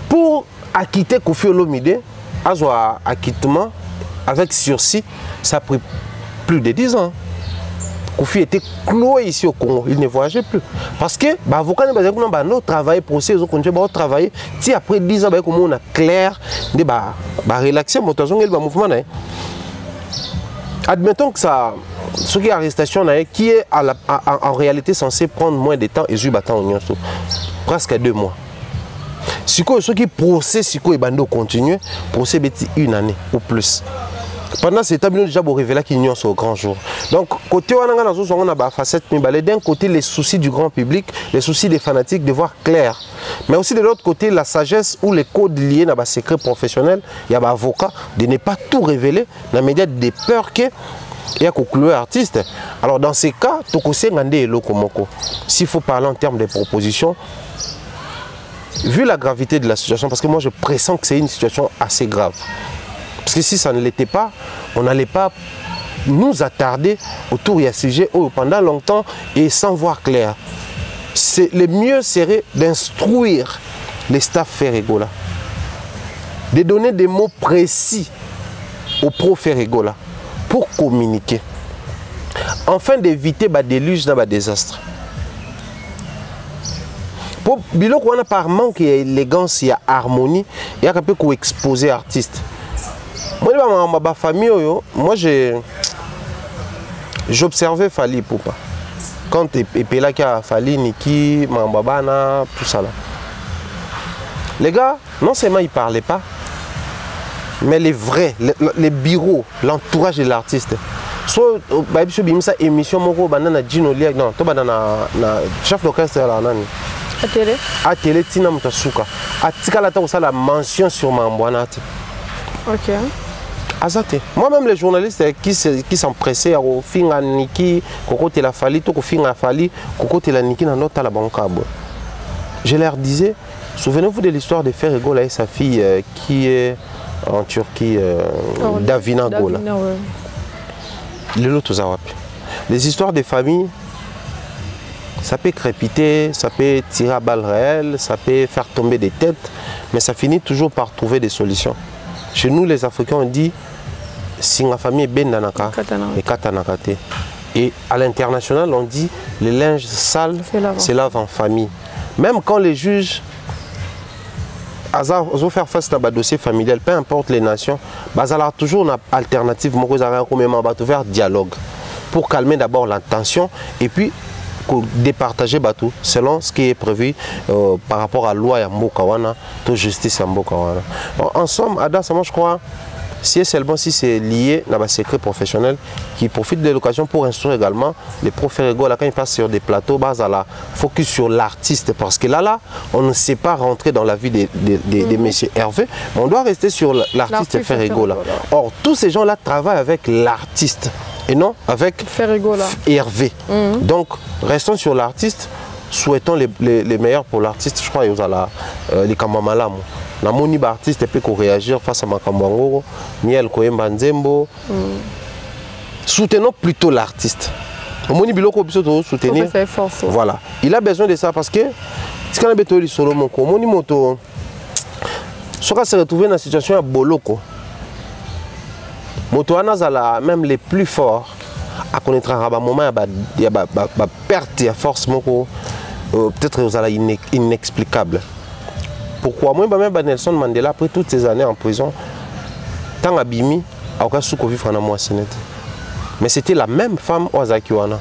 Pour acquitter Koffi Olomide, avoir acquittement avec sursis, ça a pris plus de 10 ans. Koffi était cloué ici au Congo, il ne voyageait plus. Parce que les avocats ne travaillent pour ces autres travailler. Si après 10 ans, on a clair, relaxer le mouvement. Admettons que ça, ce qui est arrestation, qui est en réalité censé prendre moins de temps, et presque 2 mois. Ce qui procès, ce qui est continue, procès une année ou plus. Pendant cette étape, nous déjà révélé qu'il y a au grand jour. Donc, côté on a facette, d'un côté les soucis du grand public, les soucis des fanatiques de voir clair. Mais aussi de l'autre côté, la sagesse ou les codes liés à secret professionnel, il y a des avocats de ne pas tout révéler dans les médias des peurs que il y a conclu artiste. Alors dans ces cas, s'il faut parler en termes de propositions, vu la gravité de la situation, parce que moi je pressens que c'est une situation assez grave. Parce que si ça ne l'était pas, on n'allait pas nous attarder autour de ce sujet pendant longtemps et sans voir clair. Le mieux serait d'instruire les staffs Ferregola, de donner des mots précis aux pros Ferregola pour communiquer, afin d'éviter des déluges dans des désastres. Pour biloko on a par manque d'élégance, il y a harmonie, il y a un peu qu'on exposer artiste. Moi, dans ma famille, moi j'observais Fally Ipupa. Quand Epela qui a Fally, Niki, Mambabana, tout ça là. Les gars, non seulement ils ne parlaient pas, mais les vrais, les bureaux, l'entourage de l'artiste. Soit une émission, non, chef d'orchestre là. À télé. À télé, Tina Mutasuka. À Tikala, tu as la mention sur Mambouana. Ok. Azate. Moi-même, les journalistes qui s'empressaient à finir Niki, Koko la Fally, Toko finir Fally, Koko la Niki dans notre la banque. Je leur disais, souvenez-vous de l'histoire de Ferregola et sa fille qui est en Turquie, Davina Gola. Les histoires des familles, ça peut crépiter, ça peut tirer à balles réelles, ça peut faire tomber des têtes, mais ça finit toujours par trouver des solutions. Chez nous, les Africains, on dit si la famille est ben nanaka et katanakate. Et à l'international, on dit les linges sales se lavent en famille. Même quand les juges ont faire face à un dossier familial, peu importe les nations, il y a toujours une alternative, vers dialogue pour calmer d'abord la tension et puis départager Batou selon ce qui est prévu par rapport à la loi Mbokawana, de justice Mbokawana. En somme, Ada, je crois, si c'est lié à un secret professionnel qui profite de l'occasion pour instruire également les profs Ferregola quand ils passent sur des plateaux, à la focus sur l'artiste parce que là, on ne sait pas rentrer dans la vie des messieurs Hervé, mais on doit rester sur l'artiste Ferregola. Or, tous ces gens-là travaillent avec l'artiste et non avec Ferregola. Hervé. Donc, restons sur l'artiste, souhaitons les meilleurs pour l'artiste. Je crois qu'il y a les Kamamalam. La moni artiste peut réagir face à Makambango, Miel Koemba Nzembo. Soutenons plutôt l'artiste. Moni Biloko soutenir. Voilà. Il a besoin de ça parce que si on a besoin de solo moko, Moni Moto, ce qu'on se retrouve dans la situation à Boloko. Moto Anazala, même les plus forts, à connaître un moment, il y a une perte de force, peut-être inexplicable. Pourquoi moi, même Nelson Mandela, après toutes ces années en prison, tant abimi, a aucun sou vivre en moi. Mais c'était la même femme au Azakiwana.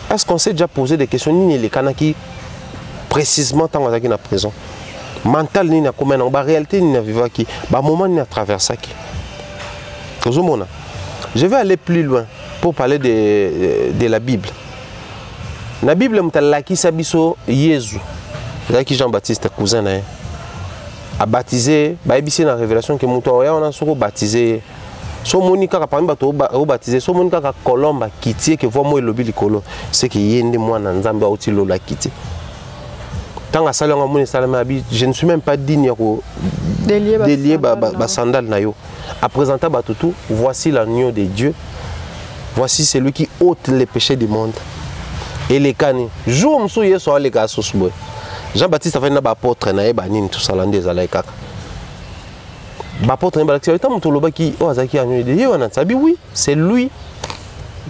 Est-ce qu'on s'est déjà posé des questions, ni les Kanaki, précisément tant Azaki en prison? Mental, ni na comment en réalité, ni na vivre qui, moment ni à travers ça qui. Je vais aller plus loin pour parler de la Bible. La Bible mutalaki sabiso Yesu. Qui Jean-Baptiste cousin na a baptisé, ba ebisi na révélation que muto ya on a soko baptisé. So monika ka parmi bato o baptisé, so monika ka kolomba kitie que voit moi lobi likolo, c'est que yende mwana nzambe auti lo la kitie. Tant à salon mon salama abi, je ne suis même pas digne ko délier ba sandal na yo. À présenter batutu, voici l'agneau de Dieu. Voici celui qui ôte les péchés du monde. Et les cani, jour m'sou yeso les gars sous boy. Jean-Baptiste a fait un apôtre na ebanine tout ça landé za laika. Apôtre na balaki tant mutoloba qui o azaki agneau de Dieu wana sabi oui, c'est lui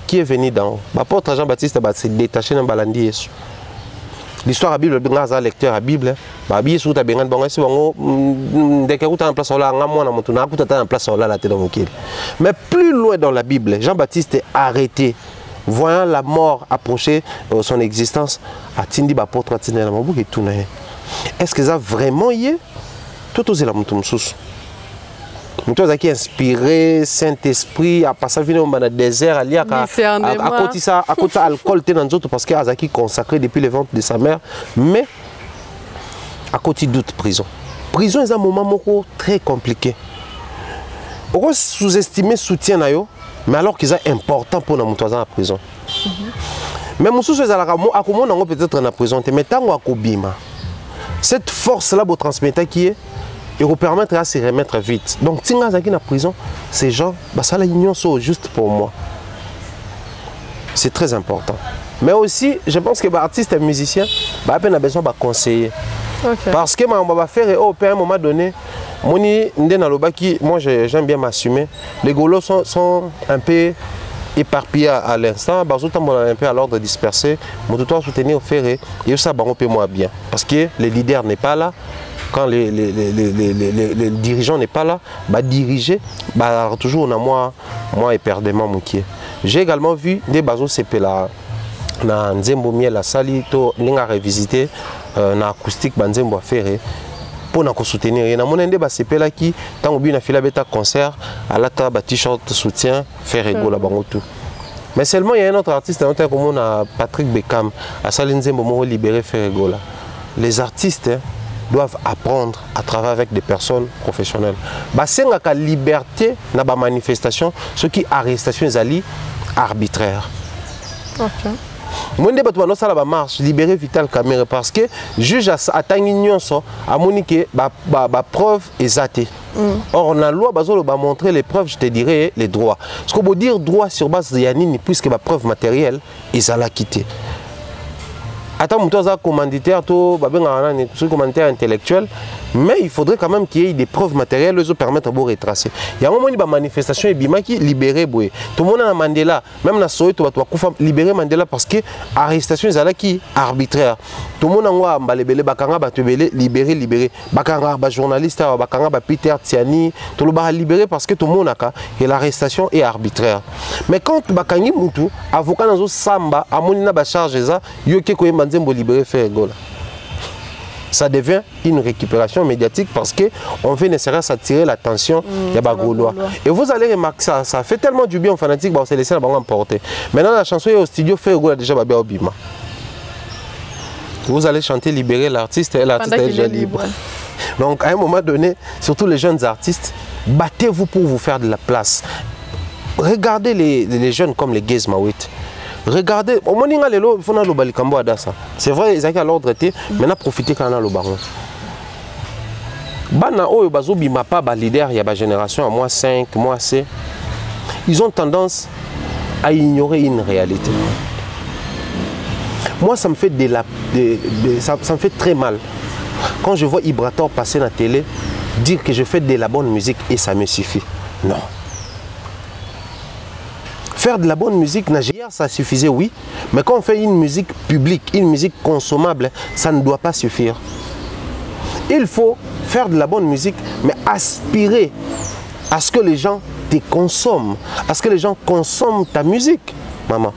qui est venu d'en haut. Apôtre Jean-Baptiste ba s'est détaché dans balandi Yesu. L'histoire de la Bible, un lecteur de la Bible, la Bible est bien dès que vous êtes en place, en place mais plus loin dans la Bible, Jean-Baptiste est arrêté, voyant la mort approcher son existence, a tindi l'apôtre et tout. Est-ce que ça vraiment y est? Tout aux éléments qui inspiré Saint-Esprit à passer dans le désert à lire à côté ça alcool parce que Azaki consacré depuis le ventre de sa mère, mais à côté d'autres prison est un moment très compliqué. On peut sous-estimer soutien na yo, mais alors qu'ils est important pour nous en prison. Mais mon souci à peut-être en prison, mais tant akobima cette force là pour transmettre qui est et vous permettre à se remettre vite. Donc, si vous êtes en prison, ces gens, ça la union sont juste pour moi. C'est très important. Mais aussi, je pense que les artistes et musiciens, ils ont besoin de conseiller. Okay. Parce que on va faire, à un moment donné, moi j'aime bien m'assumer. Les golos sont un peu éparpillés à l'instant, un peu à l'ordre dispersé. Mais tout doit soutenir au fer et ça va un peu moins bien. Parce que le leader n'est pas là. Quand les dirigeants n'est pas là, diriger, toujours on a moi éperdument moukier. J'ai également vu des bazos CP là, na Nzembo Miel la sali to ninga revisiter na acoustique Nzembo a faire pour nous soutenir. Et na mon ende ba CP là qui tant au na fila beta concert à la ta t-shirt soutien faire ego la bango tout. Mais seulement il y a un autre artiste comme on a Patrick Beckham à sali Nzembo mo libérer faire ego là. Les artistes doivent apprendre à travailler avec des personnes professionnelles. C'est la liberté dans la manifestation, ce qui arrestation est arbitraire. Okay. Moi, je pense que marche libérer Vital Kamerhe parce que le juge a monique la preuve exacte. Or, on a la loi de montrer les preuves, je te dirais, les droits. Ce qu'on veut dire droit sur base de Yanini, puisque la preuve matérielle, ils allaient quitter. Attends, tu as un commanditaire, un commanditaire intellectuel, mais il faudrait quand même qu'il y ait des preuves matérielles qui permettent de retracer. Il y a un moment où il y a une manifestation et qui libérer Boé. Tout le monde a Mandela, même dans Soweto, tu vas libérer Mandela parce que l'arrestation est arbitraire. Tout le monde a libéré. Bakanga, journaliste, Bakanga, Peter Tiani, tout le monde a libéré parce que tout le monde a et l'arrestation est arbitraire. Mais quand Bakangi Moutou, avocat dans Samba, à Monina Bacharge, ça devient une récupération médiatique parce qu'on veut nécessairement attirer l'attention de Bagoulois. Et vous allez remarquer ça, ça fait tellement du bien aux fanatiques, on s'est laissé la banque emporter. Maintenant la chanson est au studio, Fergo a déjà babé au bima. Vous allez chanter libérer l'artiste et l'artiste est déjà libre. Donc à un moment donné, surtout les jeunes artistes, battez-vous pour vous faire de la place. Regardez les jeunes comme les Gaze Mawit. Regardez, au moment où il faut aller au Adassa. C'est vrai, ils ont à l'ordre été, maintenant profitez quand on a le baron. Bana oyo bazobi ma pas leader, il y a une génération à moi 5, moi C. Ils ont tendance à ignorer une réalité. Moi, ça me fait ça me fait très mal quand je vois Ibrator passer dans la télé dire que je fais de la bonne musique et ça me suffit. Non. Faire de la bonne musique, ça suffisait, oui, mais quand on fait une musique publique, une musique consommable, ça ne doit pas suffire. Il faut faire de la bonne musique, mais aspirer à ce que les gens te consomment, à ce que les gens consomment ta musique, maman.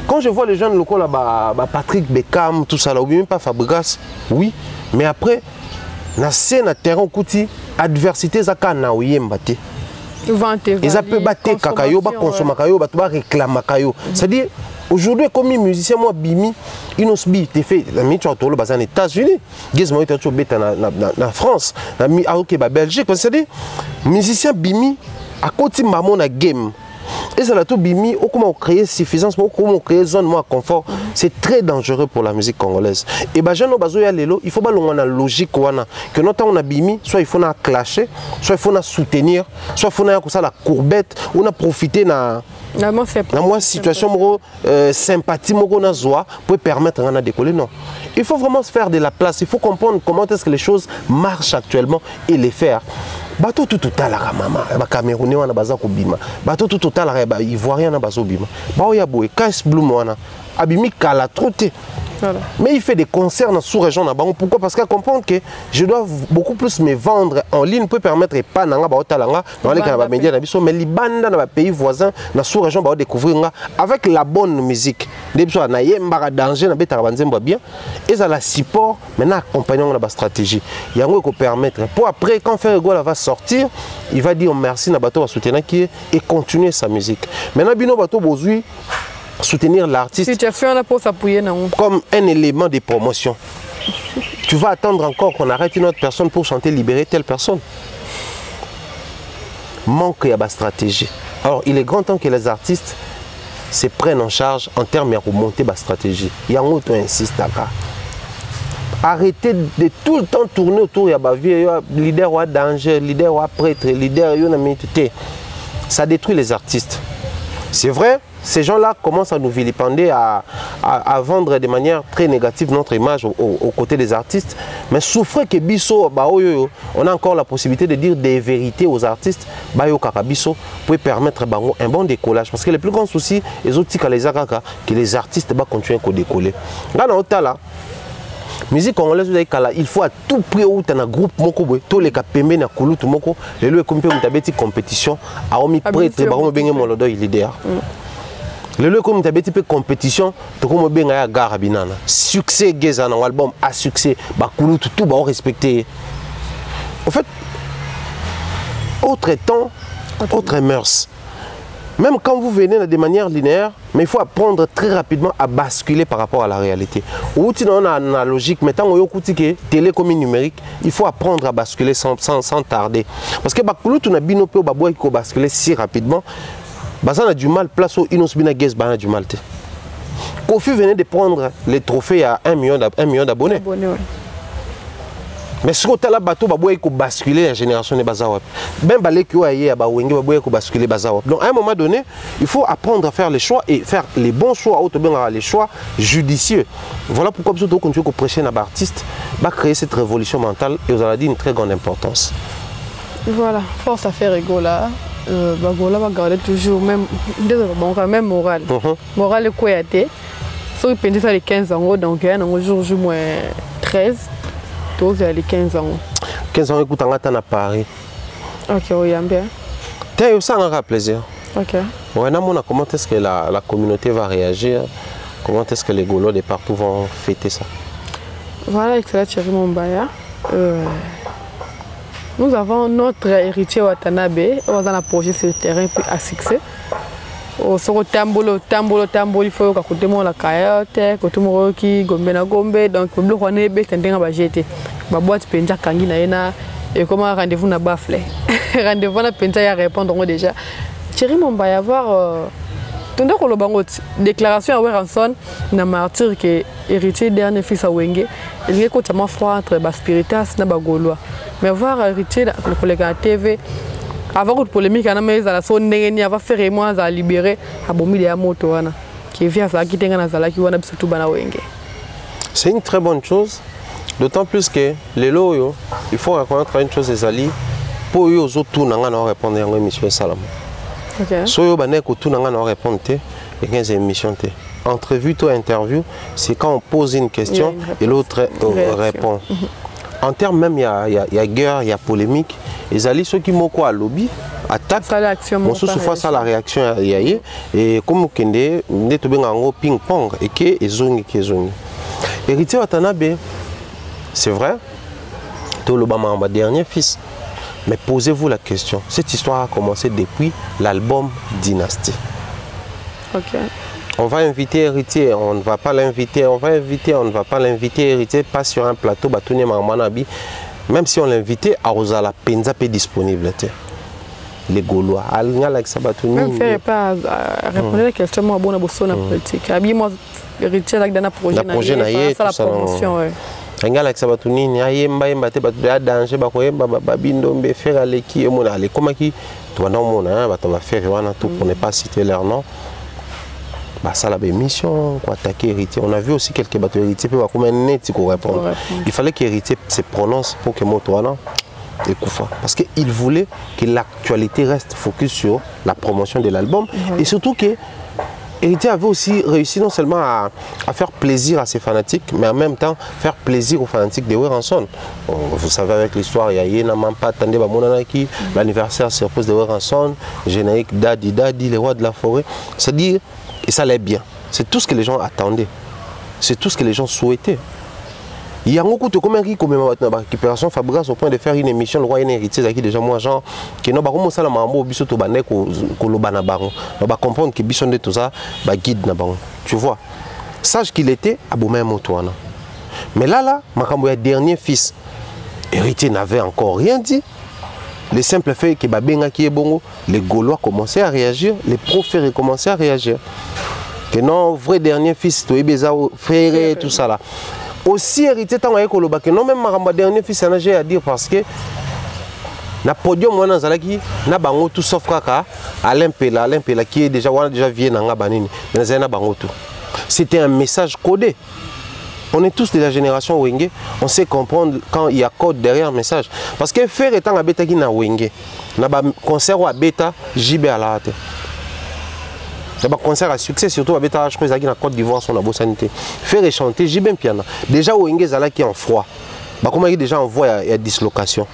Quand je vois les jeunes locaux là, Patrick Beckham, tout ça là, ou même pas Fabregas, oui, mais après, na scène à terrain kouti, adversité zaka na oyembate. Ils peuvent battre kakayo, consommer kakayo, réclamer kakayo. C'est-à-dire, Aujourd'hui, comme musicien, moi, Bimi, il nous dit, tu fais, tu as tourné aux États-Unis, tu as en France, en Belgique, c'est-à-dire, musicien Bimi, à côté de maman, on a game. Et ça, tout Bimi, comment créer suffisance, comment créer zone moins confort, c'est très dangereux pour la musique congolaise. Et ben, il faut pas la logique que notre on a Bimi, soit il faut la clasher, soit il faut la soutenir, soit il faut la courbette, on a profité na moi situation sympathie pour permettre de décoller. Non, il faut vraiment se faire de la place, il faut comprendre comment est-ce que les choses marchent actuellement et les faire. Bateau tout total à maman, ba Camerounais wana baza ko bima. Bateau tout total à ba Ivoirien na bazo bima. Ba oya boy, Kais Bloom wana abimi kala troté. Voilà. Mais il fait des concerts dans la sous-région. Pourquoi? Parce qu'à comprendre que je dois beaucoup plus me vendre en ligne pour permettre pas nanga ba otalanga dans les canaux médias nabiso mais libanda dans les pays voisins dans la sous-région ba découvrir avec la bonne musique. Des besoins na yemba danger na beta banzemba bien et ça la support maintenant accompagnons la stratégie. Il y a un qui permettre pour après quand Ferregola va sortir, il va dire merci na bateau va soutenir qui et continuer sa musique. Maintenant bino bateau bozui soutenir l'artiste comme un élément de promotion. Tu vas attendre encore qu'on arrête une autre personne pour chanter libérer telle personne. Manque de stratégie. Alors il est grand temps que les artistes se prennent en charge en termes de monter la stratégie. Il y a un autre insiste. Arrêtez de tout le temps tourner autour de la vie. Leader ou danger, leader ou prêtre, leader ou ça détruit les artistes. C'est vrai, ces gens-là commencent à nous vilipender, à vendre de manière très négative notre image aux côtés des artistes. Mais souffrez que Bisso, on a encore la possibilité de dire des vérités aux artistes, pour permettre un bon décollage. Parce que le plus grand souci, que les artistes continuent à décoller. Là, dans la musique congolaise, il faut à tout prix où tu as un groupe, tous les capembe na kulutu moko, les lieux comme une compétition, à omi prêtre, baron bengue molodo il leader. Le lieu comme tu as compétition, tu comme bengue ya garabinana. Succès gezana album à succès, ba kulutu tout ba respecter. En fait, autre temps, autre mœurs. Même quand vous venez de manière linéaire, mais il faut apprendre très rapidement à basculer par rapport à la réalité. Ou si on a une logique, mais tant qu'on a télé comme numérique, il faut apprendre à basculer sans tarder. Parce que on a binopé au qui basculer si rapidement, on a du mal, place où Inos Binagues a du mal. Kofi venait de prendre les trophées à 1 million d'abonnés. Mais ce que tu as là, il faut basculer la génération de Bazawap. Même si tu as basculer Bazawap. Donc à un moment donné, il faut apprendre à faire les choix et faire les bons choix, les choix judicieux. Voilà pourquoi nous continuons à prêcher à l'artiste, va créer cette révolution mentale et vous avez dit une très grande importance. Voilà, force à faire Egola. Bagola va garder toujours même moral. Moral est quoi? Si vous pensez à les 15 ans, donc il y a un jour moins 13. Vers les 15 ans. 15 ans, écoute, on a à Paris. Ok, oui, bien. Tu as ça un plaisir. Ok. Ouais, comment est-ce que la communauté va réagir? Comment est-ce que les Gaulois de partout vont fêter ça? Voilà, excellent Thierry Mombaya. Nous avons notre héritier Watanabe. On a un projet sur le terrain à succès. Sur le tambolo, il faut que tu aies la caillette, que tu aies gombe, donc le Rouennais, tu as un jeté. Ma boîte penja kangi na et comment rendez-vous na bafle. Rendez-vous na penja ya répondre déjà. Thierry Mombaya voir tunda ko lobango déclaration à Weranson na martyr que héritier dernier fils à Wenge. Il y a complètement froid entre Baspiritas na Bagolois. Mais voir héritier le collègue à TV avant que polémique à la zone n'ayant va faire moi à libérer à bomber les motos qui vient à quitter un azala qui va surtout bana Wenge. C'est une très bonne chose, d'autant plus que les loyaux, il faut reconnaître une chose les alliés pour eux aux autres n'anga non répondre à l'émission Salam. OK. So yo bané ko tout n'anga non répondre et 15 émissions té. Entrevue ou interview, c'est quand on pose une question et l'autre répond. En termes même, il y a guerre, il y a polémique. Les alliés, ceux qui m'ont quoi à lobby, attaquent. Bon, souvent, ça la réaction, il y a et comme Kende, on est en ping-pong et qui est zone qui est zone. Héritier Watanabe, c'est vrai, tout le Bama, ma dernier fils. Mais posez-vous la question. Cette histoire a commencé depuis l'album Dynastie. Ok. On va inviter héritier, on ne va pas l'inviter, on va inviter, on ne va pas l'inviter, héritier pas sur un plateau, Batouni Mamanabi. Même si on l'invitait, Arozala Penza est disponible. Les Gaulois, même faire pas répondre à la question, moi, bon, à politique. Moi, héritier, là, dans un projet, ça la promotion. Ngala Sabatuni, Ayemba, Mbate, danger, Babindo, faire Aleki, et Mona, les Komaki, toi non, on va faire tout pour ne pas citer leur nom. Bah, ça la mission, quoi, attaquer héritier. On a vu aussi quelques bateaux héritiers, puis comme un net pour répondre. Il fallait que l'héritier se prononce pour que Motoana et Koufa. Parce qu'il voulait que l'actualité reste focus sur la promotion de l'album. Et surtout que l'héritier avait aussi réussi non seulement à faire plaisir à ses fanatiques, mais en même temps faire plaisir aux fanatiques de Weranson. Vous savez, avec l'histoire, il y a Yena Mampa, Tande Bamonanaki, l'anniversaire surprise de Weranson, générique Dadi Dadi, les rois de la forêt. C'est-à-dire, et ça allait bien. C'est tout ce que les gens attendaient. C'est tout ce que les gens souhaitaient. Il y a beaucoup de commerces qui ont récupération Fabregas au point de faire une émission, le roi et héritier, qui déjà moi, genre, qui n'ont pas commencé à m'amener biso to banek ko lobana baron. On va comprendre que bison de tout ça, bah guide na baron. Tu vois. Sache qu'il était à Boumé Motoana. Mais là, Makambo est dernier fils. Héritier n'avait encore rien dit. Le simple fait que Babenga qui est bon, les Gaulois commençaient à réagir, les prophètes commençaient à réagir. Que non, vrai dernier fils, frère, tout ça là. Aussi hérité tant que non, même ma dernier fils, ça j'ai à dire parce que na podium on a zalaki na bango tout sauf kaka Alain Pela qui est déjà vieux nanga banini mais na bango tout. C'était un message codé. On est tous de la génération Wenge, on sait comprendre quand il y a code derrière un message. Parce que faire étant à bêta qui na Wenge, na ba concert à bêta JB à la hâte. Na ba concert à succès surtout à bêta je crois na Côte d'Ivoire son abo sanité. Faire et chanter JB piano. Déjà Wenge zala qui en froid. Bah comment il déjà envoie il y a dislocation.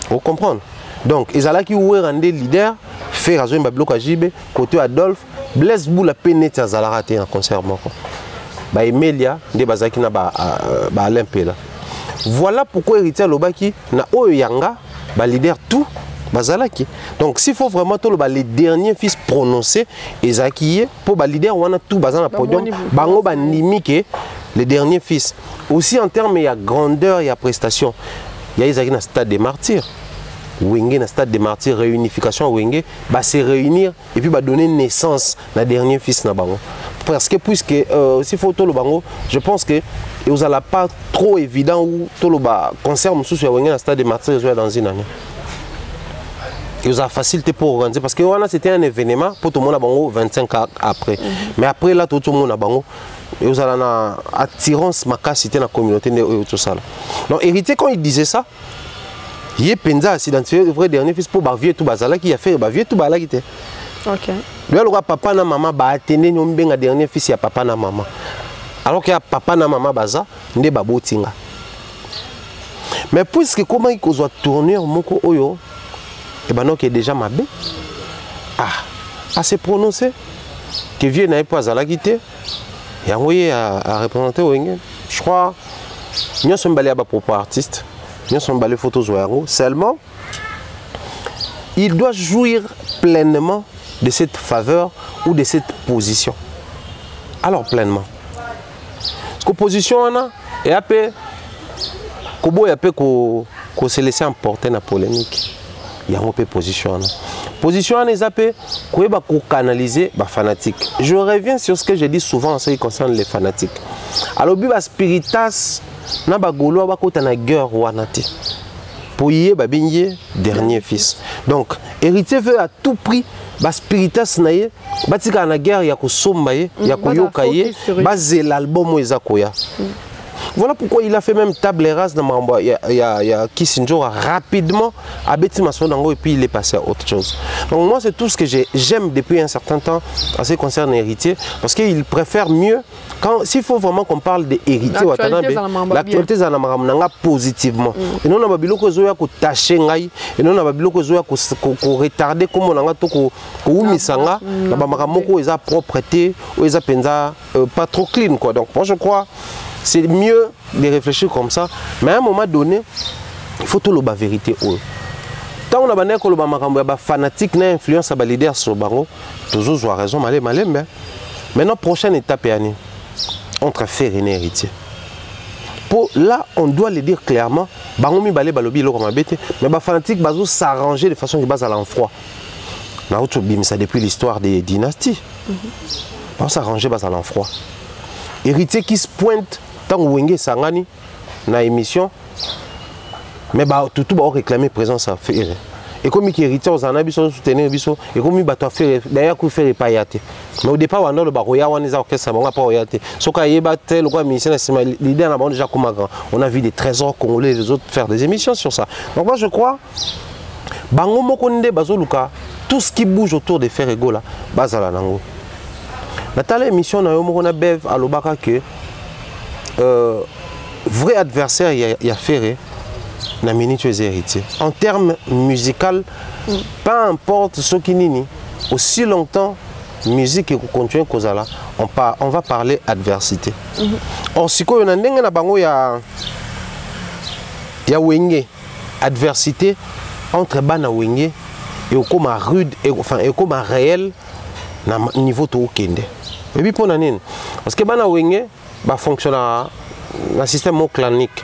Vous comprenez? Donc ils zala qui oué rendre leader, faire azo mbablo à JB côté Adolphe, Blaise Boula pénétre à zala raté en concert moko. Ba Emelia de bazaki na ba Alain Pela. Voilà pourquoi héritier lobaki na oyo yanga ba leader tout bazalaki. Donc s'il faut vraiment tout les derniers fils prononcés ezaki pour ba leader wana tout bazana podium bango ba nimike les derniers fils. Aussi en termes il y a grandeur et il y a prestation. Il y a ezaki na stade des martyrs. Wenge na stade des martyrs réunification Wenge ba se réunir et puis ba donner naissance na dernier fils na bango. Parce que puisque s'il faut tout le bango, je pense que vous n'allez pas trop évident où tout le concert monsieur Wenge na stade des martyrs dans une année. Et vous avez facilité pour organiser parce que voilà c'était un événement pour tout le monde à bango 25 ans après. Mais après là tout le monde à bango et vous avez une attirance macacité dans la communauté de tout ça. Donc héritier quand il disait ça. Il est penza s'identifier le vrai dernier fils pour bavier tout bazala qui a fait bavier tout bala qui était. OK. Le roi papa na maman ba atteindre nyom benga dernier fils ya papa na maman. Alors que papa na maman baza nde babotinga. Mais puisque comment il cause tourner moko oyo et ben non qui est déjà mabé. À se prononcer que vieux n'a pas à la quitter. Et envoyé à représenter Wenge. Je crois nous sommes balés à propos artiste. Nous sommes balés photos seulement il doit jouir pleinement de cette faveur ou de cette position. Alors pleinement. Parce que position on a et après kobo ya pe ko se laisser emporter na polémique. Il y a une position. Position on est appelé ko ba ko canaliser ba fanatique. Je reviens sur ce que je dis souvent en ce qui concerne les fanatiques. Alors bi ba spiritas na ba golo ba kota na guerre wana te. Pour y ba benye dernier fils. Donc héritier veut à tout prix ba spiritas na ye batika na guerre ya ko somba ye ya ko yoka ye baze l'album ezakoya. Voilà pourquoi il a fait même table rase dans Mamba. Il y a Kissinger rapidement à Betty Masonango et puis il est passé à autre chose. Donc moi c'est tout ce que j'aime depuis un certain temps en ce qui concerne l'héritier parce qu'il préfère mieux quand s'il faut vraiment qu'on parle d'héritier l'actualité dans la positivement. Et non on a biloko zoya ko tacher ngai et non on a biloko zoya ko retarder comme on a to ko umisanga na ba makamoko eza propreté ou eza penza pas trop clean quoi. Donc moi je crois c'est mieux de réfléchir comme ça, mais à un moment donné, il faut tout le bas vérité. tant on a bandé koloba makambo ba fanatique na influence ba leader sur bango toujours a raison malé mais maintenant prochaine étape yani entre frère et héritier. Pour là on doit le dire clairement bango mi balé balobi lo comme bête mais ba fanatique bazo s'arranger de façon qui base à l'enfroid. Na autre bim ça depuis l'histoire des dynasties. On s'arranger base à l'enfroid. Héritier qui se pointe tant Wenge Sangani na émission mais bah tout va réclamer présence à faire et comme il héritier aux anabiso soutenir biso et comme il bato faire d'ailleurs qu'on fait pas yaté mais au départ on a le baroya on les orchestres on a pas yaté soka yeba tel quoi mission l'idée on a déjà comme grand on a vu des trésors congolais les autres faire des émissions sur ça donc moi je crois bango mokonde bazoluka tout ce qui bouge autour de Ferrego là bazala nango na telle émission na yo moko na bev alobaka que vrai adversaire il y a Ferré na minute les héritiers en termes musical peu importe ce qui nini aussi longtemps musique et continue kozala on va parler adversité or siko yo na ndenge na bango ya Wenge adversité entre bana Wenge et comme rude et enfin et comme réel na niveau to kende et puis pour nanine parce que bana Wenge ba fonctionne un système clanique.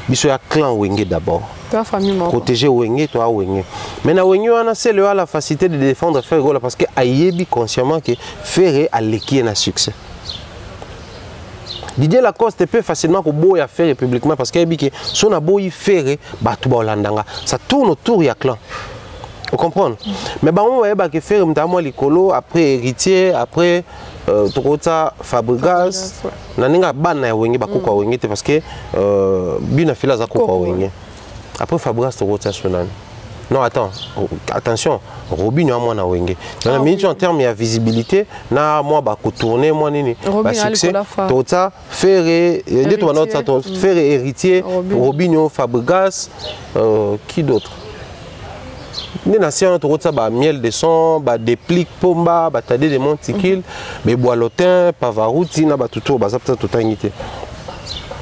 Biso ya clan Wenge d'abord. Protéger Wenge, toi Wenge. Mais na Wenge on a la facilité de défendre Ferrego parce que ayebi consciemment que Ferré a l'équipe na succès. Didier Lacoste peut facilement que boya Ferré publiquement parce que que son a boyi Ferré batu ba Holandanga. Ça tourne autour ya clan. Vous comprenez? Mais bah on voit que Ferré m'tamo likolo après héritier après Tokota Fabregas naninga bana ya Wenge bakuka Wenge parce que bina fila za kuka Wenge après Fabregas Tokota sonane non attends attention Robinho moi na Wenge dans la minute en termes de visibilité na moi ba ko tourner moi nini ba succès Tota Ferré les toi notre Ferré héritier Robinho Fabregas qui d'autre les nations ont ba miel de son ba déplique pomba ba tadé de monticule mais boilotin pavarouti na ba tuto ba zapta totangité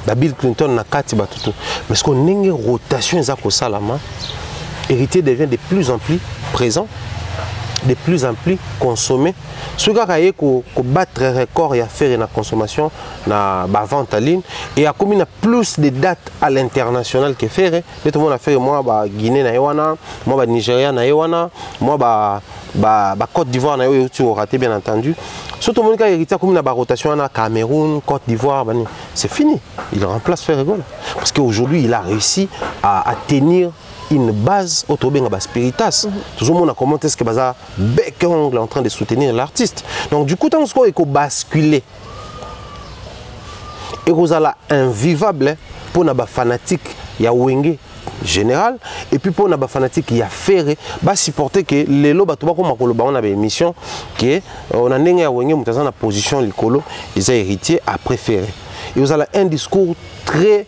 ba Bill Clinton na kati ba tuto mais ce qu'on nenge rotation za ko salama héritier devient de plus en plus présent de plus en plus consommé ce gars a battre record et à faire la consommation na ba vente en ligne et a commis plus de dates à l'international que faire tout le monde a fait moi ba Guinée na Ewana moi ba Nigeria na Ewana moi ba Côte d'Ivoire na yo tu raté bien entendu surtout tout le monde qui a hérité comme na ba rotation na Cameroun Côte d'Ivoire c'est fini il remplace Ferrego parce qu'aujourd'hui il a réussi à tenir une base autour de spiritas. Tout le monde a commenté ce que baza bec ongle en train de soutenir l'artiste. Donc du coup tant que il faut basculer et vous allez invivable pour na ba fanatique ya Wenge général et puis pour na ba fanatique ya Ferré ba supporter que les loba to ba ko makolo ba on a ba émission que on a ndenge ya Wenge mutaza na position likolo ils a héritier après Ferré. Et vous allez un discours très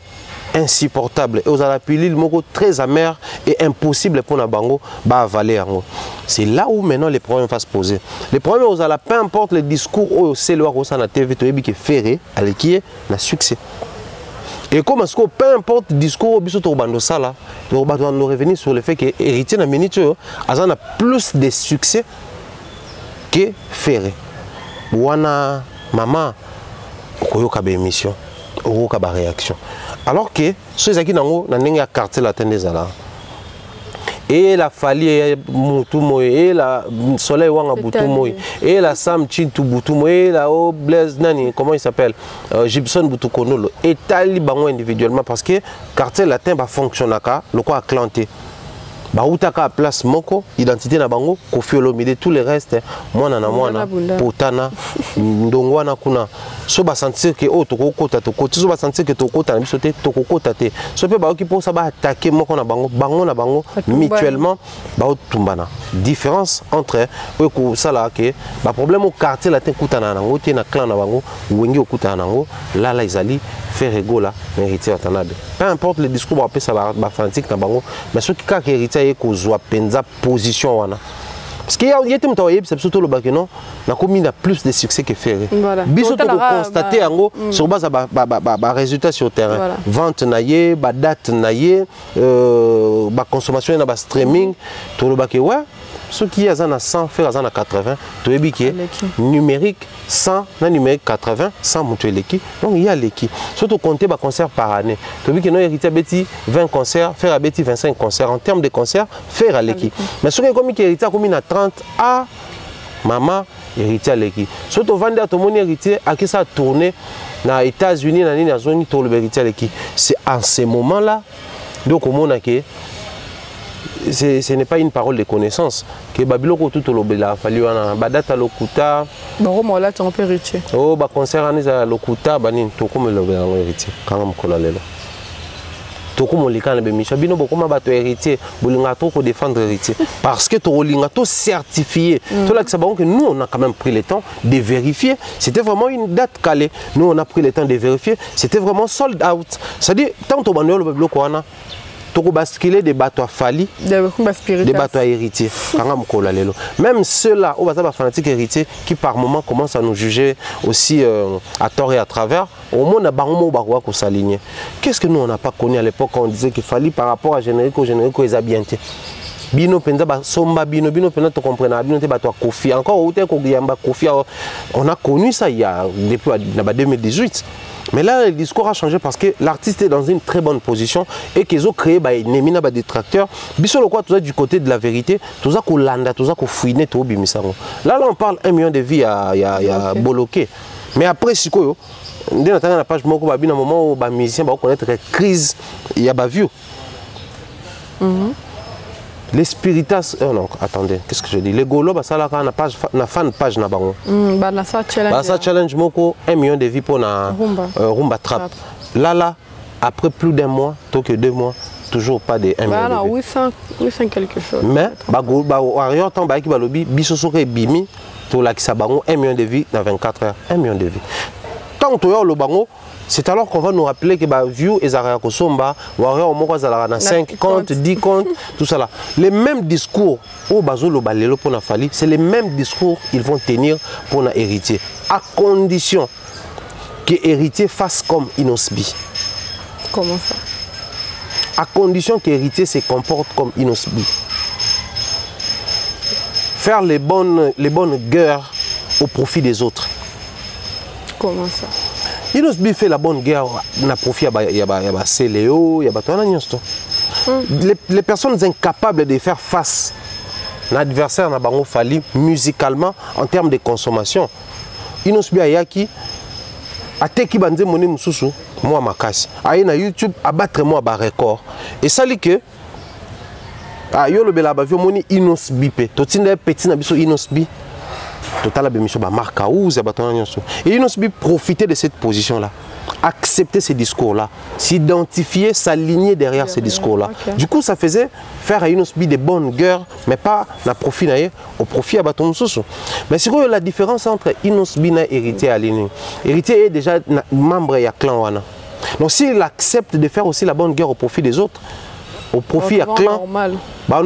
insupportable et vous allez appeler le mot très amer et impossible pour na bango ba avaler yango. C'est là où maintenant les problèmes vont se poser. Les problèmes vous allez peu importe le discours au c'est le roi na TV to que Ferré avec qui na succès. Et comme est-ce que peu importe le discours au biso to bando sala, to nous revenir sur le fait que héritier na minute a plus de succès que Ferré. Wana maman koyoka ba émission, koyoka ba réaction. Alors que ceux qui n'ont pas quartier latin des ala et la Fali Mutumo et la Soleil Wanga Butumo et la Sam Chintu Butumo et la Blaise Nani comment il s'appelle Gibson Butukonolo et Talibango individuellement parce que quartier latin va fonctionner le quoi clanté bautaka place moko identité na bango Koffi Olomide tous les restes mwana na mwana potana ndongwana kuna so ba sentir que oh tokokota tokoti so ba sentir que tokota na biso te tokokota te so pe ba ki pour ça ba attaquer moko na bango na bango mutuellement ba otumbana différence entre eux ko sala que ba problème au quartier latin kutana nango te na clan na bango Wenge okutana nango là izali Ferrego là héritier watanabe peu importe le discours ba pesa ba fanatique na bango mais ceux qui ka héritier ko zwa penza position wana parce qu'il y a des gens qui surtout le bac non n'a commis plus de succès que Ferré. Biso to constater en sur base ba résultat sur terrain. Vente naie, ba date naie, ba consommation na ba streaming, tout le bac ouais. Ce qui est à 100 faire à 80, tu es biqué numérique 100, numérique 80, 100 monter l'équipe. Donc il y a l'équipe. Surtout compter par concert par année. Tu es biqué non hérité bêti 20 concerts, faire à bêti 25 concerts en termes de concerts, faire à l'équipe. Mais ce qui est comme hérité comme à 30 à maman hérité à l'équipe. Surtout vendre à ton monde hérité à qui ça tourné dans les États-Unis dans la zone tout le hérité à l'équipe. C'est en ces moments-là donc au monde que ce n'est pas une parole de connaissance que Babylon tout le bela fallu en badata lokuta bon moi là tu en peux héritier oh ba concert à lokuta banin to comme le bela héritier quand on kola lelo to comme les kan be misha bino boko ma bato héritier bolinga to ko défendre héritier parce que to linga to certifié to là que ça que nous on a quand même pris le temps de vérifier c'était vraiment une date calée nous on a pris le temps de vérifier c'était vraiment sold out c'est-à-dire tant to banyo le Babylon ko ana toko basculer des bateaux à Fali, des bateaux à héritiers. Même ceux-là, au bazar fanatique héritier, qui par moment commencent à nous juger aussi à tort et à travers, au moins on a baromo baroua qu'on s'aligne. Qu'est-ce que nous on n'a pas connu à l'époque quand on disait qu'il fallait par rapport à générique les habientés. Bino penza ba somba bino penza to comprendre bino te bato Kofi encore ou te ko yamba Kofi on a connu ça il y a depuis 2018. Mais là, le discours a changé parce que l'artiste est dans une très bonne position et qu'ils ont créé des détracteurs. Bissot le quoi, tout ça du côté de la vérité, tout ça qu'on landa, tout ça qu'on fouine, tout bimisango. Là, on parle 1 million de vies à bloquer. Mais après, si quoi, on a la page moko babi dans moment où les musiciens vont connaître la crise, il y a bavu. Les spiritas, non, attendez, qu'est-ce que je dis? Les golos, ça là, on a page, na fan page na bango. Ça challenge moko 1 million de vies pour na rumba trap. Là, après plus d'un mois, tant que 2 mois, toujours pas de 1 million de vies. 800 quelque chose. Mais, arrière temps, qui va lobby, bisosore bimi, tout là qui sa bango 1 million de vies dans 24 heures, 1 million de vies. Tant que le bango. C'est alors qu'on va nous rappeler que view et Zara Kosomba, Warrior Moko Zala 5 comptes, 10 comptes, tout ça là. Les mêmes discours au Bazolo Balelo pour Nafali, c'est les mêmes discours qu'ils vont tenir pour nos héritiers. À condition que héritier fasse comme Inosbi. Comment ça? À condition que héritier se comporte comme Inosbi. Faire les bonnes guerres au profit des autres. Comment ça? Inosbi fait la bonne guerre, na profit il y a Céléo, il y a les personnes incapables de faire face à l'adversaire na bango fali musicalement en termes de consommation. Inosbi ayaki ateki banze moni mususu moi makasi. Aye na YouTube abattre moi ba record. Et ça dit que yo le bela ba moni Inosbi pe. Totinde petit na biso Inosbi. Total bémission ba marque Aouz et Inosbi profiter de cette position là, accepter ces discours là, s'identifier, s'aligner derrière ces discours là. Du coup ça faisait faire à Inosbi des bonnes guerres mais pas na profit naie au profit à baton soso. Mais c'est quoi la différence entre Inosbi et héritier aligné? Héritier est déjà membre ya clan wana. Donc s'il accepte de faire aussi la bonne guerre au profit des autres, au profit à clan, il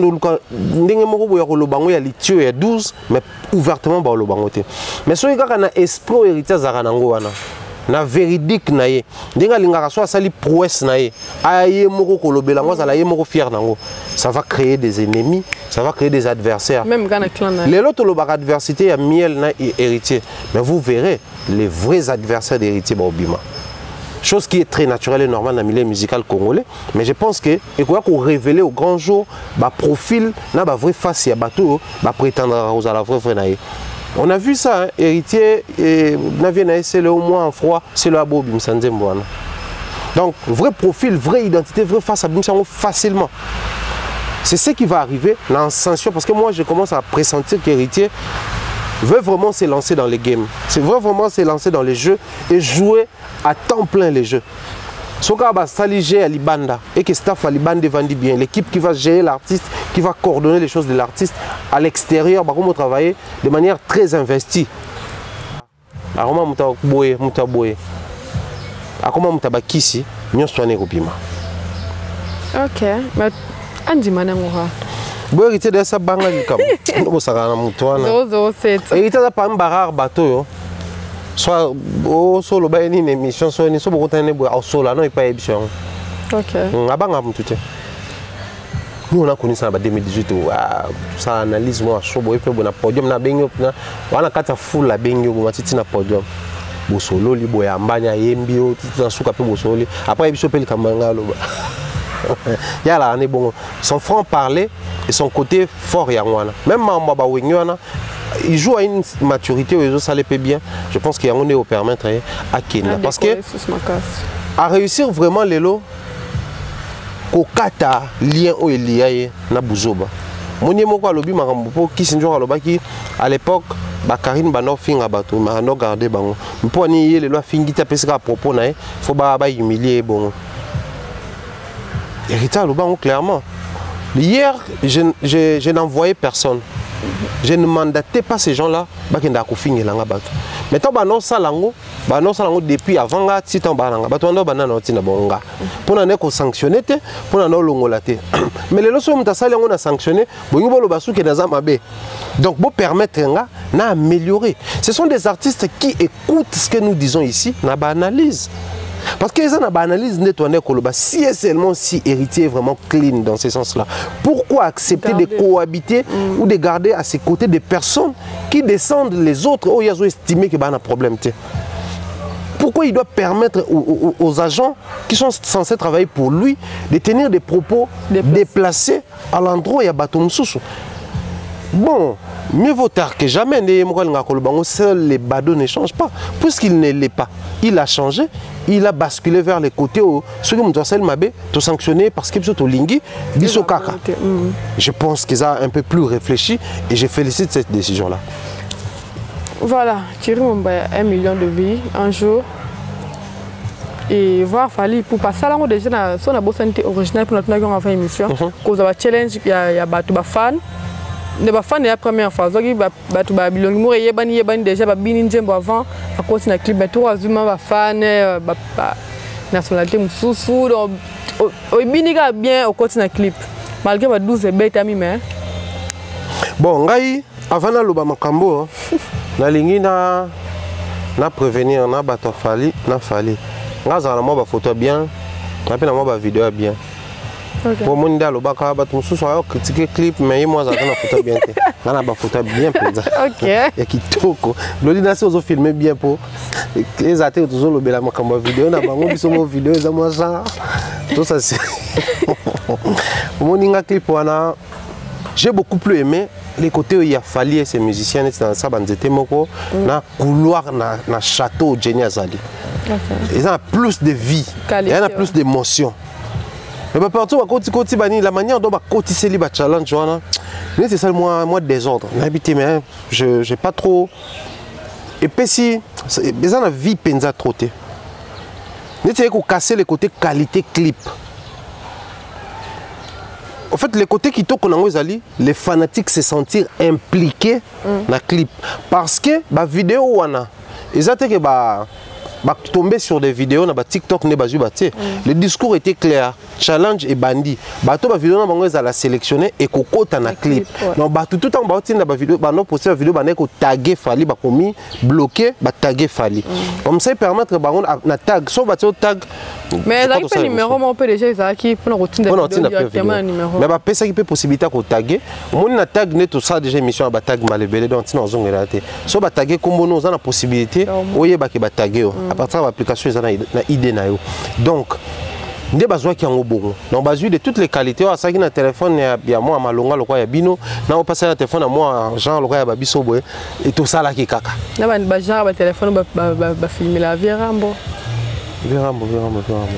y a 12, mais ouvertement, mais si on a espoir héritier na véridique naie, ça va créer des ennemis, ça va créer des adversaires. Même dans le clan. Les autres adversité, il y a miel et héritier, mais vous verrez les vrais adversaires d'héritier Baobima. Chose qui est très naturelle et normale dans le milieu musical congolais. Mais je pense que qu'on révéler au grand jour, profil, na vraie face, bateau, prétendre à la vraie. On a vu ça, hein, héritier, c'est le au moins en froid, c'est le abo Bimsanzemboana. Donc, vrai profil, vraie identité, vraie face à Bimsango facilement. C'est ce qui va arriver dans l'ascension, parce que moi je commence à pressentir qu'héritier veut vraiment se lancer dans les games. C'est vraiment se lancer dans les jeux et jouer à temps plein les jeux. Ce qu'on va s'alléger à l'Ibanda et que staff à l'Ibanda vendit bien. L'équipe qui va gérer l'artiste, qui va coordonner les choses de l'artiste à l'extérieur, va travailler de manière très investie. Alors, ok, mais Andy Manangora. Boy héritier de ça banga likam. No saka na mutwana. 007. Héritier da pa mbarar bateau yo. Soit au solo ba une émission soit ni so beaucoup tane boy au solo non il pas émission. OK. Abanga mutute. Nous on a connu ça en 2018 ça analyse moi chaud boy pe bona podium na benyo na wana kata full la benyo ko matiti na podium. Bosolo li boy ambanya yembi o titi suka pe bosolo. Après biso pe likambanga lo. Il y a là, bon, son franc parler et son côté fort, même Mamba Wignon, il joue à une maturité où ça le fait bien. Je pense qu'il y a un au permettre à Kenya. Parce que à réussir vraiment les lots, Kokata lien au lié na Buzoba. Moni moko lobi makambo qui sinjo alobaki à l'époque Karine bano finga bato ma no garder bango. Mpo ni yele lo fingi ta pesika à propos na faut ba humilier bon. Héritier clairement. Hier, je n'envoyais personne. Je ne mandatais pas ces gens-là. Mais tant que salango depuis avant là, si tant balanga, batondo banana tina bonga. Pour n'en sanctionner, pour n'en longolate. Mais les lois ont salango na sanctionné. Bongo bolo basu qui n'a jamais. Donc pour permettre na améliorer. Ce sont des artistes qui écoutent ce que nous disons ici, na analyse. Parce que les gens analysent si est seulement si héritier est vraiment clean dans ce sens-là. Pourquoi accepter de cohabiter ou de garder à ses côtés des personnes qui descendent les autres où ils ont estimé qu'il y a un problème? Pourquoi il doit permettre aux agents qui sont censés travailler pour lui de tenir des propos déplacés à l'endroit où il y a Batom Soussou? Bon, mieux vaut tard que jamais. Seul les badauds ne changent pas. Puisqu'il ne l'est pas, il a changé, il a basculé vers les côtés où ceux qui ont mabé, tout sanctionné parce qu'ils sont au lingui, bisokaka. Je pense qu'ils ont un peu plus réfléchi et je félicite cette décision-là. Voilà, Thierry Mumba, 1 million de vies un jour. Et voir Fali pour passer à la mode déjà son abossanté original pour notre émission. Cause of challenge, il y a des fans. Ne ba fan la première fois zoki batu ba bilongi mo yebani déjà ba bini njembo avant à cause na clip ba to azuma ba fan ba nationalité mususu donc o bini ga bien au côté na clip malgré ba 12 beta mi mais bon ngai avant na loba makambo na lingi na prévenir na bato Fali na Fali ngaza na mo ba photo bien na pe na mo ba vidéo bien. Pour mon idée, le bac à battre sous son critiquer clip, mais moi j'attends la photo bien. On a la photo bien présent. Ok. Et qui toko. L'ordinateur aussi filmé bien pour les athées toujours le bel comme vidéo. On a bango biso mo vidéo ça moi ça. Tout ça c'est. Mon inga clip wana. J'ai beaucoup plus aimé les côtés où il a fallu ces musiciens dans ça banzete moko na couloir na château Jenny Azali. Ils ont plus de vie. Il y en a plus d'émotion. Mais partout, la manière dont on va challenge, c'est ça moi désordre. Mais je n'ai pas trop. Et puis si, les gens la vie pensa trop. Nous avons cassé le côté qualité clip. En fait, le côté qui toque les fanatiques se sentir impliqués dans le clip. Parce que la vidéo, ils ont que tomber sur des vidéos na TikTok ne bazu baté le discours était clair challenge et bandit bato ba vidéo na bango ezala sélectionner et kokota na clip donc bato tout en ba tinda ba vidéo ba no poster vidéo ba ne ko taguer Fali ba komi bloquer ba taguer Fali comme ça permettre bango na tag so bato tag mais là il peut numéro on peut déjà ça qui pour routine directement numéro mais ba pesa qui peut possibilité ko taguer mon na tag ne tout ça déjà émission ba tag malebele donc sinon on ngela so ba taguer comme nous on a possibilité oyeba ke ba taguer à partir de l'application, ils ont une idée. Donc, il y a besoin qu'il y ait un bon. Donc, besoin de toutes les qualités. Ça qui est un téléphone, il y a moi, à Malonga, le roi, il y a Bino. Là, on passe un téléphone à moi, Jean, le roi, il y a Babiso, et tout ça là qui est caca. Là, il y a un téléphone, il va filmer la vie Rambo. Rambo.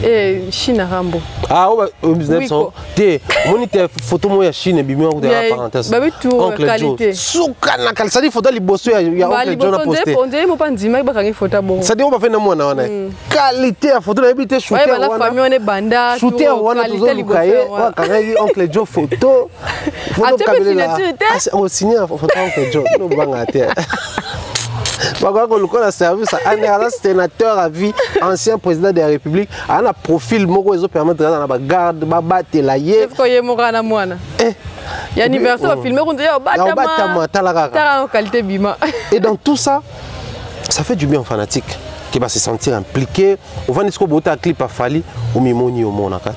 Et Chine Rambo. Ah, au business, t'es moniteur photo moi Chine et bimio de la parenthèse. Bah oui, tout qualité. Souka na qualité, ça dit photo liboso il y a Oncle John a posté. On dirait moi pas dire mais ba photo bon. Ça dit on va faire na moi na qualité à photo habité shooter wana. Ouais, la famille on est banda. Shooter wana toujours lukaye, wa kangi Oncle John photo. Photo kabela. On signe photo Oncle John, no banga te. Le service un sénateur à vie, ancien président de la République, a un profil qui permet de garde, de battre la yé. Est-ce qu'il y a un Il y a anniversaire filmé on dit Batama tala qualité bima. Et dans tout ça, ça fait du bien aux fanatiques qui va se sentir impliqué. On va dire que un clip a fallu au mimoni au monacat.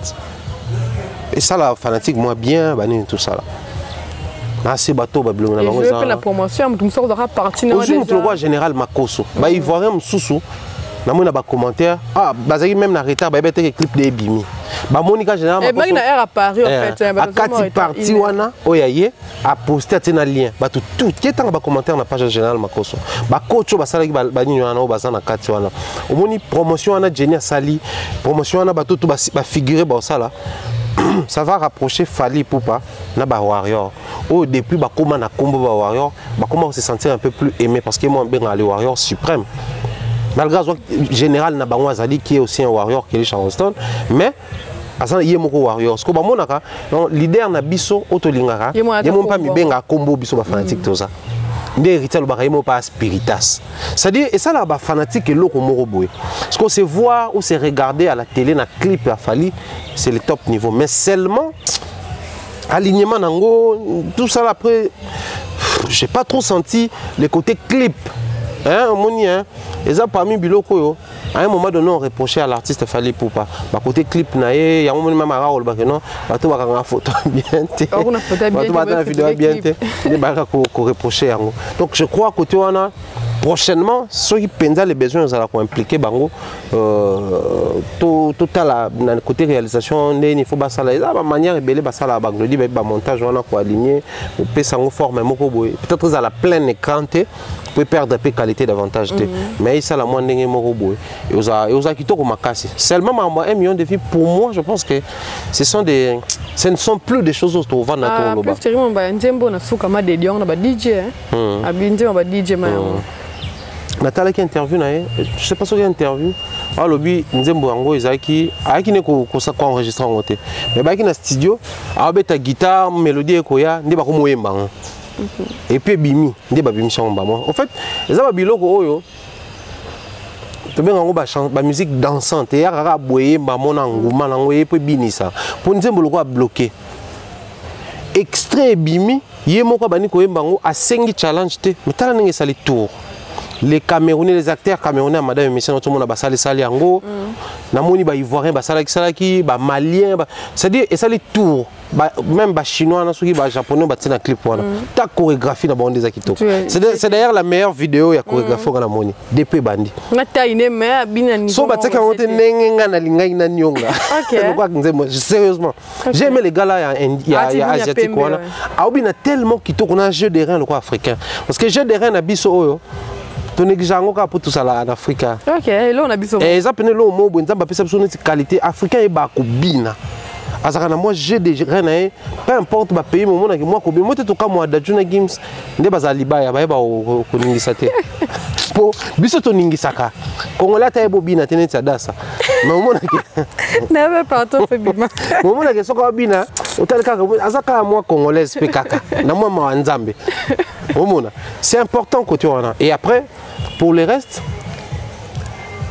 Et ça la fanatique moi bien tout ça là. Assez bateau babylone na bango za. La promotion tout ça aura partenaire déjà. Aujourd'hui le roi général Makoso. Ba ivoirien mususu na mona ba commentaire bazaki même na retard ba bete clip de Bimi. Ba monika général Makoso. Et na air à Paris en fait. A kati parti wana oyaye a posté na lien. Ba tout qui est ba commentaire na page général Makoso. Ba coach ba sala ki ba nini wana ba na kati wana. Omoni promotion wana Jenny Sali, promotion wana ba tout ba figurer ba sala. Ça va rapprocher Fally Ipupa na ba Warrior. Oh depuis ba comment na combo ba Warrior, ba comment se sentir un peu plus aimé parce que moi ben le Warrior suprême. Malgré le général na bango azali qui est aussi un Warrior qui est Charleston, mais asana yé moko Warrior. Ce que ba monaka leader na biso otolingaka, yé pas mi benga combo biso ba fanatique tout ça. Ndé héritier le baraimo pas spiritas. C'est-à-dire et ça là ba fanatique et loko moko boy. Ce qu'on se voit ou se regarder à la télé na clip à Fally, c'est le top niveau mais seulement alignement nango tout ça là, après j'ai pas trop senti le côté clip. Hein, moni hein. Et ça parmi biloko yo. À un moment donné, on reprochait à l'artiste Fally Ipupa. Bah côté clip naé, il y a un moment même à Raoul bah que non, bah tout va faire une photo bien té. Bah tout va faire une vidéo bien té. Il bah qu'on reprochait. Donc je crois que tu en as prochainement ceux qui pensent les besoins ils allaient impliquer bango tout à la côté réalisation il faut ça la manière rebelle bah ça la bango dit bah montage on a quoi aligner ou peut ça forme peut-être à la pleine écran té peut perdre un peu qualité davantage mais ça la moins ndenge moko boy et aux kitoko makasi seulement 1 million de vues pour moi je pense que ce ne sont plus des choses autour va na to loba plus ba njembo na suka ma de dion na ba DJ abinje ba DJ ma Nathalie qui interview je sais pas si il y a interview ah lobby nzembo yango ezaki aki ne ko ça ko enregistrer en côté mais ba ki na studio a beta guitare mélodie ekoya ndi ba ko moyemba et puis bimi ndi ba bimi chamba moi en fait eza ba biloko oyo to benga ngo ba musique dansante ya kaka boye ba mona nguma nango et puis binisa pour nzembo loko a bloqué extrait bimi yemoko bani ko yemba ngo a sengi challenge te mais tala ninge sali tour. Les Camerounais, les acteurs camerounais, madame et monsieur, tout le monde a basali sali ango, namoni ba ivoirien basala salaki, ba malien, c'est-à-dire et ça les tours, même ba chinois, na soki ba japonais ba tina clip wana. Ta chorégraphie na bande des akito. C'est d'ailleurs la meilleure vidéo ya chorégraphie na moni depuis bandi. Ngata ine me bina ni. So ba tsaka wote nenga na linga ina nyonga. OK. Sérieusement. J'ai aimé les gars là ya asiatique wana. A obina tellement kitoko na jeu de rein le quoi africain. Parce que jeu de rein na biso oyo ton exigeant pour tout ça là en Afrique. OK, là on a biso. Et ça pene lo mo bonza ba pesa biso qualité africain et ba ko bina. Azakana moi j'ai des reins peu importe ba pays mo na moi ko bi mo te to ka mo da Juna Games nde bazali ba ya ba ko ningisa te. Po biso to ningisaka. Congolais ta ebo bina tene tsadasa. Mais mo na ke. Never partout fait bima. Mo na ke soko bina otalika azaka moi congolaise pe kaka. Na moi ma nzambe. C'est important côté wana. Et après, pour le reste,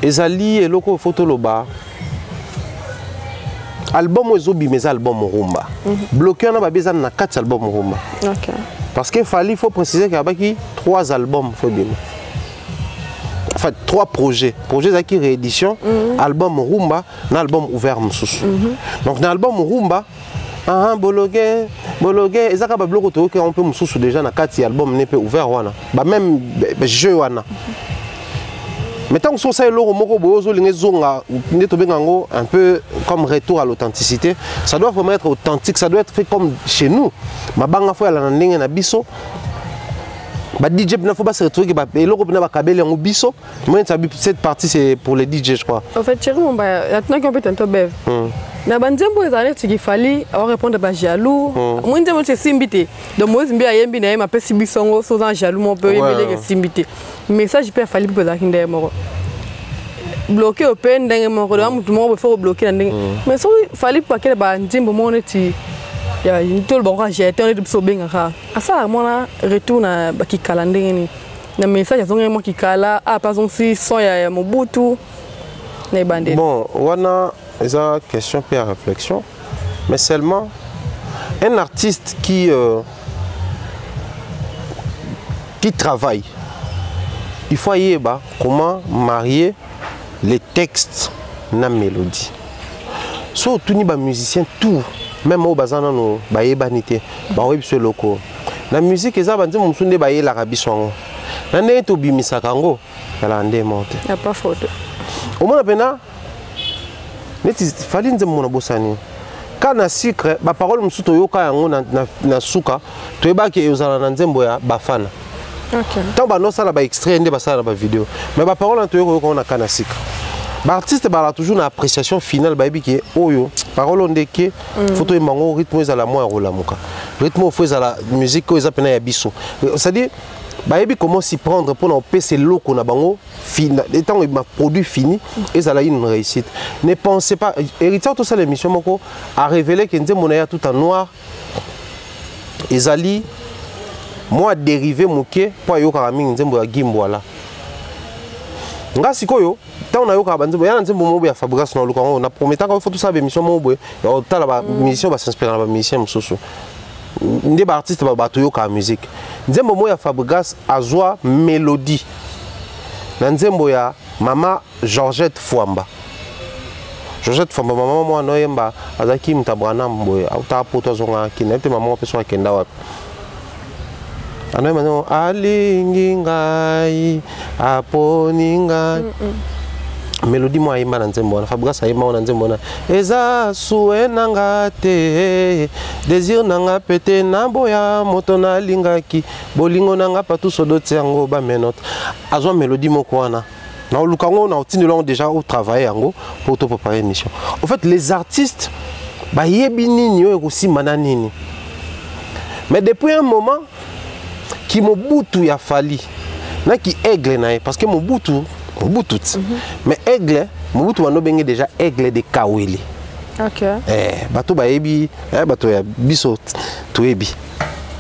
ezali et loko photo loba. Album ozobi mes albums rumba. Bloqué na ba bezan na 4 albums rumba. OK. Parce qu'il faut préciser qu'il y a 3 albums faut bien. En fait, 3 projets. Projet zaki réédition, album rumba, na album ouvert msusu. Donc na album rumba bologué ezaka ba bloko to on peut mususu déjà na kati album ne peut ouvert wana ba même jeu wana mais tant que ça loro moko bozo linge zonga ne to bengango un peu comme retour à l'authenticité ça doit vraiment être authentique ça doit être fait comme chez nous mabanga fo ya la ndenge na biso ba DJ na faut pas se retrouver ba eloko na ba kabeli ngo biso moi cette partie c'est pour les DJ je crois en fait chérie on va maintenant qu'on peut un peu bev na banzembo ezalé qu'il fallait répondre ba jaloux moi nzembo c'est simbité donc moi zimbi ayembi na ma pesi bisongo so dans jaloux mon peu yembele que simbité message peut fallait pour zakinde moko bloquer open ndenge moko do amutu moko faut bloquer ndenge mais so fallait pas que ba nzembo mon ti ya tout le bon j'ai été de sobenga ka asa mona retour na ba kikala ndenge ni na message azonga mo kikala a pas on si son ya Mobutu na bande bon wana eza question puis à réflexion mais seulement un artiste qui travaille, il faut y comment marier les textes na mélodie. So tout ni ba musicien tout, même au bazana no ba yebanité, ba web sur loko. La musique eza banze musunde ba yela kabiswango. Na ne to bimisa kango, la ndé monte. Y a pas faute. Au moins pena neti fali nze mona bosani. Kana secret ba parole musuto yoka yango na suka, to ebaki ezala na nzembo ya bafana. OK. Tant ba no sala ba extrait ndé ba sala ba vidéo. Mais ba parole to yoka na kana secret. L'artiste a toujours une appréciation finale qui est oyo parole ndeke photo emango rythme ezala moi rola muka rythme faut ezala musique ko ezapena ya biso c'est-à-dire bayebi comment s'y prendre pour na PC loko na bango final étant ma produit fini ezala une réussite. Ne pensez pas héritier tout ça l'émission moko a révélé que nze monaya tout en noir ezali moi dérivé muke pour yoka mingi nzembo ya gimbwala nga sikoyo tant na yoka banzembo ya nzembo mobo ya Fabregas na lukango na promettant ko faut tout ça émission mobo ya tala ba mission ba s'inspirer na ba musicien mususu ndé ba artiste ba to yoka musique nzembo mobo ya Fabregas azwa mélodie na nzembo ya mama Georgette Fwamba mama moi no yemba azaki mtabrana mboye auta poto zonga kinete mama peso akenda wapi Ano alingi ngai aponi ngai mélodie moi yemba na nzembo na Fabregas yemba na nzembo na eza suwe nanga te désir nanga pete na boya moto na lingaki bolingo nanga patu sodoti yango ba menote azwa mélodie moko wana na lukango na otini long déjà au travail yango pour te préparer une mission. En fait les artistes ba yebi nini yo aussi mananini. Mais depuis un moment qui Mobutu ya fali na ki aigle na parce que Mobutu mais aigle Mobutu wano benge déjà aigle de Kaweli. OK. Bato ba yebi bato ya biso to yebi.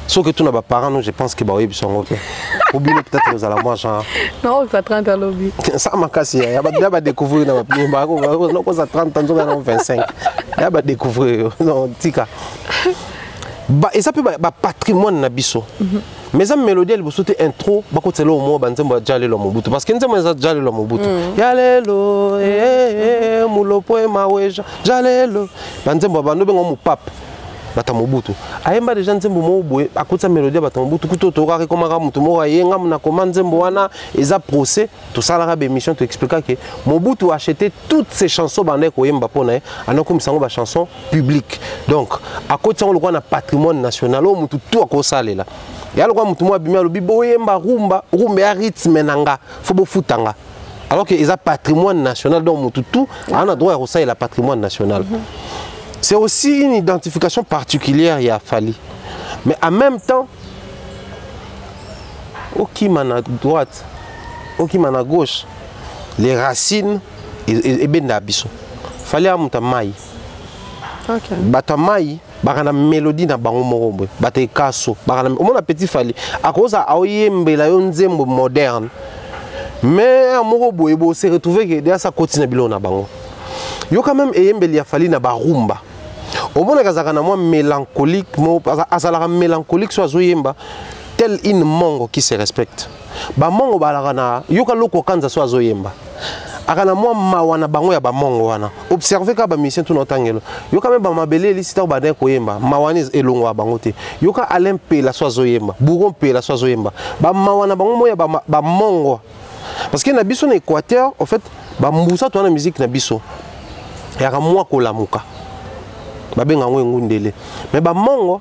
Sauf que tous nos parents je pense que ba yebi sont OK. Oubliez peut-être aux alamoi genre non ça 30 ans lobby. Ça m'a cassé ya ba découvrir na ba ko ça 30 ans na 25. Ya ba découvrir non tika. Ba et ça peut ba patrimoine na biso. Mais ça mélodie elle bosote intro ba ko tselo mo ba nzembo jale lo Mobutu parce que nzembo za jale lo Mobutu ya lelo mulopo maweja jalelo ba nzembo ba no bengo mu pape bata Mobutu ayemba déjà nzembo mo boye akotsa mélodie bata Mobutu kuto to ka komaka mutu mo ayenga na koma nzembo wana eza procès to sala ba émission to expliquer que Mobutu a acheté toutes ces chansons bande ko yemba pona anako misango ba chansons publiques donc akotsa ngo na patrimoine national o mutu tout akosalela ya lokwa mutu mo abimia lobi boyemba rumba ya rythme nanga fo bo futanga alors que eza patrimoine national donc mutu tout on a droit à ça et la patrimoine national. C'est aussi une identification particulière il y a fallu. Mais en même temps au qui man à droite au qui man à gauche les racines et ben d'abisso. Fallait à muta mai. OK. Bata mai bakana mélodie na bango moko bata kaso bakana on a petit fali à cause a oyembela yo nzembo moderne mais moko boye bo se retrouver que derrière ça continue bilo na bango yo quand même eyembeli ya fali na barumba au moins kazaka na moi mélancolique mo azala mélancolique so azoyemba tel une mongo qui se respecte ba mongo balaka na yo ka loko kanza so azoyemba akana moi mawana bango ya ba mongo wana observer ka ba mission tout notangelo yo quand même ba mabele li sita ba den ko yemba mawani elongo ba bango te yo ka alempe la so azoyemba buron pe la so azoyemba ba mawana bango moya ba mongo parce que na biso na Équateur en fait ba mbusa to na musique na biso ya ka moi ko lamuka ba benga ngo ngundele mais ba mongo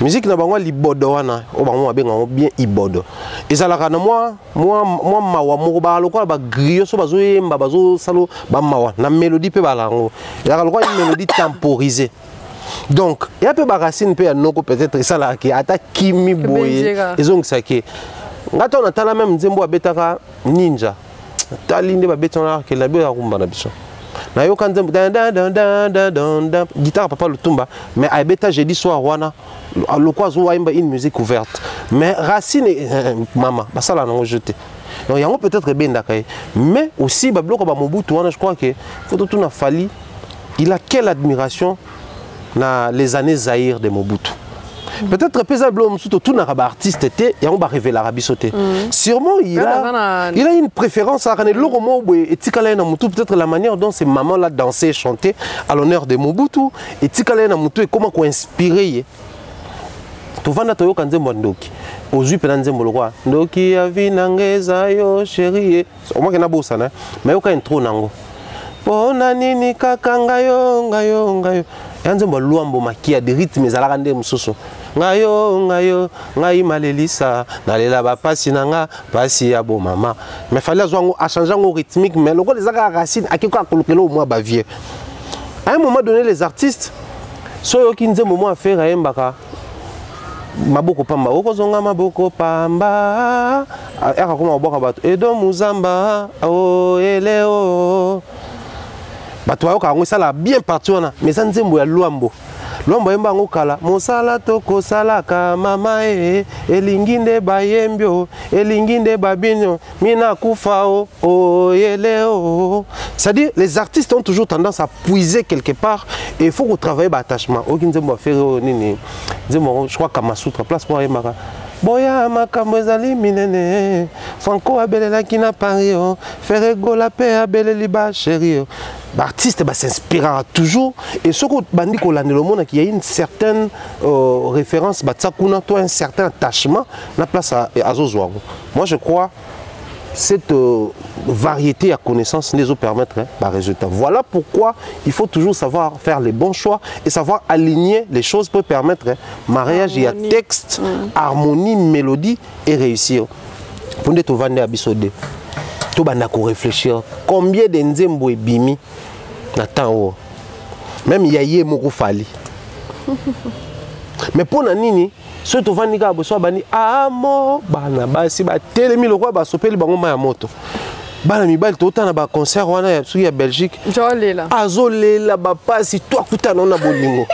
musique na bango libodo wana o bango benga ngo bien ibodo ezalaka na moi mawa moko ba lokola ba griot so bazoyemba bazo salo ba mawa na mélodie pe balango ya lokola une mélodie temporisée donc ya pe ba racine pe ya noko peut-être ça là qui ata kimi boye ezongisa ke ngato na tala même nzembo abetaka ninja talinde ba betona ke la be ya rumba na biso na yo kanzembo guitare papa Lutumba mais abeta jeudi soir wana lokwa zo waimba une musique ouverte mais racine mama basala nango jeté donc yango peut-être benda kay mais aussi ba bloko ba Mobutu wana je crois que faut tout na fali il a quelle admiration na les années Zaïre de Mobutu. Peut-être que tout artiste était et on va révéler l'Arabie sautée. Sûrement il a une préférence à peut-être la manière dont ces mamans là dansaient et chantaient à l'honneur de Mobutu et et comment qu'on inspiré. Tu vas na toyo kanze ndoki. Ozui pena nzembo lokwa. Ndoki avinangeza yo chérie. Au moins que na bossa na. Mais yoka intro nango. Pona nini kaka ngayo ngayo ngayo. Nzembo luambo makia de rythme ezalaka nde mususu. Ngayo ngayo ngai malelisa nalela ba pasi nanga pasi ya bo mama. Mais fallait azwango a changer ngo rythmique mais lokwa les aka racine akiko akolokelo au moins ba vieux. À un moment donné les artistes soyo ki nzembo mo affaire ayembaka maboko pamba okozonga maboko pamba aka kuma boka bato edo muzamba o eleo bato ayoka ngo sala bien parti wana mais ça nzembo ya luambo luambo yemba ngo kala mosala toko salaka mama elinginde bayembio elinginde babinyo mina kufa o eleo. C'est-à-dire les artistes ont toujours tendance à puiser quelque part et il faut qu'on travaille l'attachement. Je crois qu'à Masutra place pour Emara. Boya makambo ezali minene Franco abelela kina pario faire gola pe abeleli ba chéri. L'artiste s'inspirera toujours et ce que bandi ko lande le monde qu'il y a une certaine référence batsakuna toi un certain attachement na place à Azozwa. Moi je crois cette variété à connaissance les autres permettre un résultat. Voilà pourquoi il faut toujours savoir faire les bons choix et savoir aligner les choses pour permettre mariage, il y a texte, harmonie, mélodie et réussir. Pour tout vendre à Bissodé, tout banda ko réfléchir combien de nzembo et bimi n'attend même yaye moko fali. Mais pour nanini ce to vandi ka boso bani amo bana basi ba telemi lokwa ba sopeli bango ma ya moto bana mibali to tana ba concert wana ya suki ya Belgique jolela azolela ba pasi to akutana na bolingo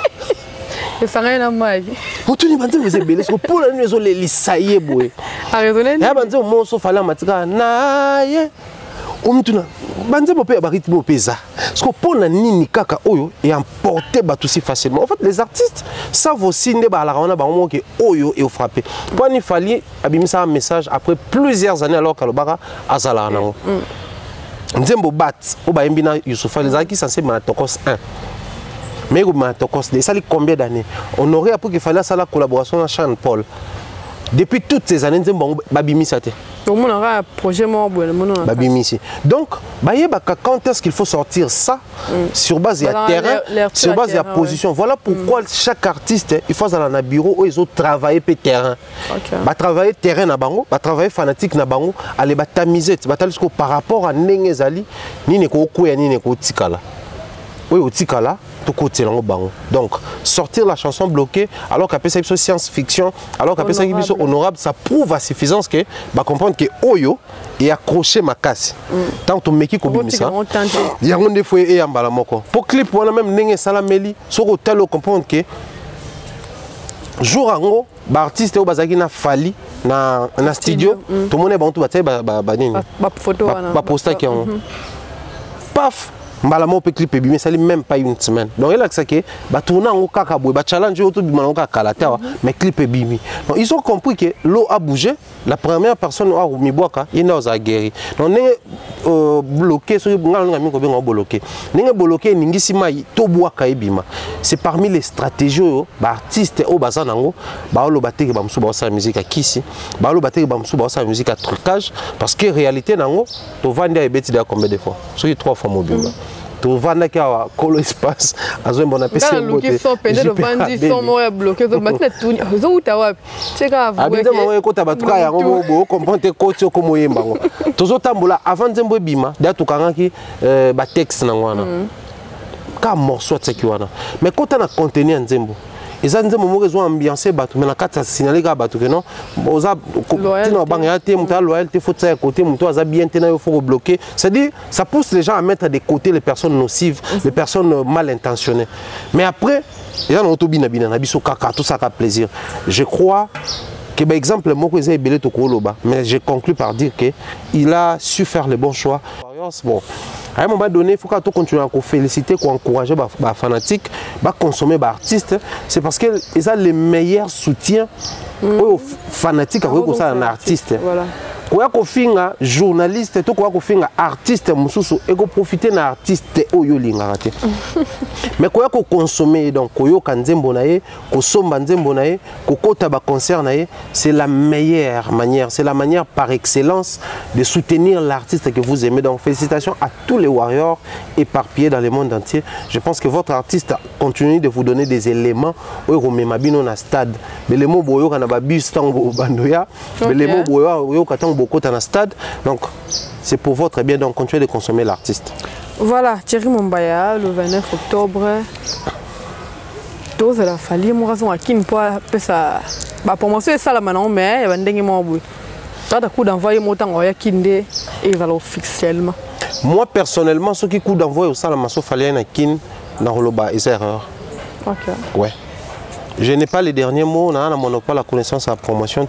esanga na mai mutuni banze vous ebele so pour la nuit les lisaye boye a raisonner ya banze mo so fala matika na ye omtuna banze mo pe ba rythme pesa parce que pour la nini kaka oyo et emporter ba tout si facilement. En fait les artistes savent aussi ne ba la rona ba moment que oyo et frapper pour ni fali abimisa un message après plusieurs années alors que le bara azala nango nzembo bat o ba embina Youssoufa les aki censé Matokos 1 mais au Matokos ça li combien d'années on aurait appris qu'il fallait ça la collaboration avec Sean Paul depuis toutes ces années nzembo babimisa te on aura un projet babimisi. Donc quand est-ce qu'il faut sortir ça sur base de terrain, sur base de position. Voilà pourquoi chaque artiste il faut aller dans un bureau où ils ont travaillé pe terrain. Ba travailler terrain na bango, ba travailler fanatique na bango, aller ba tamiser, ba talisco par rapport à ndenge zali ni ne ko okuya ni ne ko tikala. Oui, au tikala tout côté là bango. Donc sortir la chanson bloquée alors qu'après ça science-fiction, alors qu'après ça honorable, ça prouve à suffisance que bah comprendre que oyo et accroché ma casse. Tant to meki ko bimisa. Il y a un défaut et ambala moko. Pour clip on a même ndenge salameli, so ko telo comprendre que jour ango ba artiste o bazaki na fali na studio, tout le monde est bon tout ba nini. Ba photo wana. Ba poster qui on. Paf Malamo pe clip mais ça même pas une semaine. Donc il a que ça que ba tourner en kaka boy ba challenge autour du malon kaka la terre mais clip bimi. Donc ils ont compris que l'eau a bougé, la première personne a remis boaka, il n'a pas guéri. Donc on bloqué sur ngal ngami ko be bloqué. Ninga bloqué ningisi mai to boaka ebima. C'est parmi les stratégies ba artiste au bazanango ba lo bateke ba msuba sa musique à kisi, ba lo bateke ba msuba sa musique à trucage parce que réalité nango to vendre ebeti da combien de fois. Sur 3 fois mobile. Tu vas dans le colo espace, à un bon appétit. Ils sont pédés de bandits, ils sont morts bloqués. Ils sont tout. Ils sont où tu as? C'est grave. Habituellement, quand tu as battu, il y a un mot, comprends tes côtés comme il y a. Tous autres tambola avant de me bima, d'ailleurs tu as qui texte nangwana. Quand morceau de sekiwana. Mais quand tu as contenu un zembo. Ils ont des ambiancé bateau mais la carte signalé que bateau que non oza tino bangate muta loyauté faut ça côté muto aza bien tena il faut bloquer c'est-à-dire ça pousse les gens à mettre de côté les personnes nocives les personnes mal intentionnées mais après il y a un autobina bina na biso kaka tout ça a plaisir je crois que par exemple moi que j'ai belé to koloba mais je conclus par dire que il a su faire les bons choix bon À un moment donné, il faut qu'on continue à féliciter, qu'on encourager les fanatiques, à consommer les artistes. C'est parce qu'ils ont les meilleurs soutiens aux fanatiques, à un artiste. Voilà. Quand on fait un journaliste, quand on fait un artiste, et qu'on profite d'un artiste, mais quand on consomme, donc, c'est la meilleure manière, c'est la manière par excellence de soutenir l'artiste que vous aimez. Donc, félicitations à tous les warriors éparpillés dans le monde entier. Je pense que votre artiste continue de vous donner des éléments où vous mettez dans le stade. Mais les mots boyo quand on a bus tango bandoya, mais les mots boyo quand on beaucoup dans le stade. Donc c'est pour votre bien, donc continuez de consommer l'artiste. Voilà, Thierry Mombaya, le 29 octobre. Tous la famille, moi raison à qui ne peut ça. Bah pour moi c'est ça la maintenant, mais il y a un dingue moi oui. T'as coup d'envoyer mon temps au Yakinde et il va officiellement. Moi personnellement, ceux qui coup d'envoyer au Salama Sofalien à Kin dans le bas, c'est erreur. Ok. Ouais. Je n'ai pas les derniers mots, on n'a pas la connaissance à la promotion,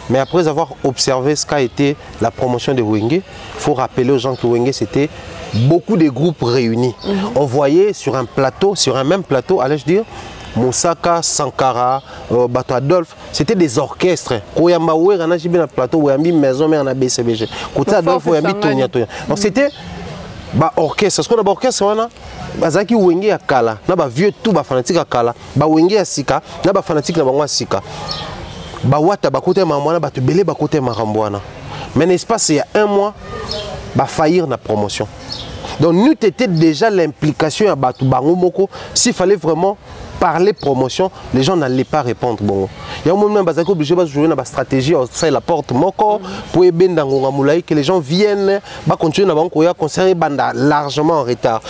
mais après avoir observé ce qu'a été la promotion de Wenge, il faut rappeler aux gens que Wenge c'était beaucoup de groupes réunis. On voyait sur un plateau, sur un même plateau, allais-je dire, Moussaka, Sankara, Bato Adolphe, c'était des orchestres. Koyamba Oué, on a mis un plateau, on a mis maison, mais on a BCBG. Côté Adolphe, on a mis Tonia. Donc c'était orchestre. Ce qu'on a orchestre, on a bazaki wenge ya kala na ba vieux tout ba fanatique ya kala ba wenge ya sika na ba fanatique na bango sika ba wata ba côté mamwana ba tubele ba côté marambwana. Mais l'espace il y a un mois ba faillir na promotion. Donc nous était déjà l'implication à Batu Bango Moko. S'il fallait vraiment parler promotion, les gens n'allaient pas répondre. Bon, il y a un moment où obligé de jouer une stratégie, ça la porte Moko pour que les gens viennent, continuer à banco concert banda largement en retard.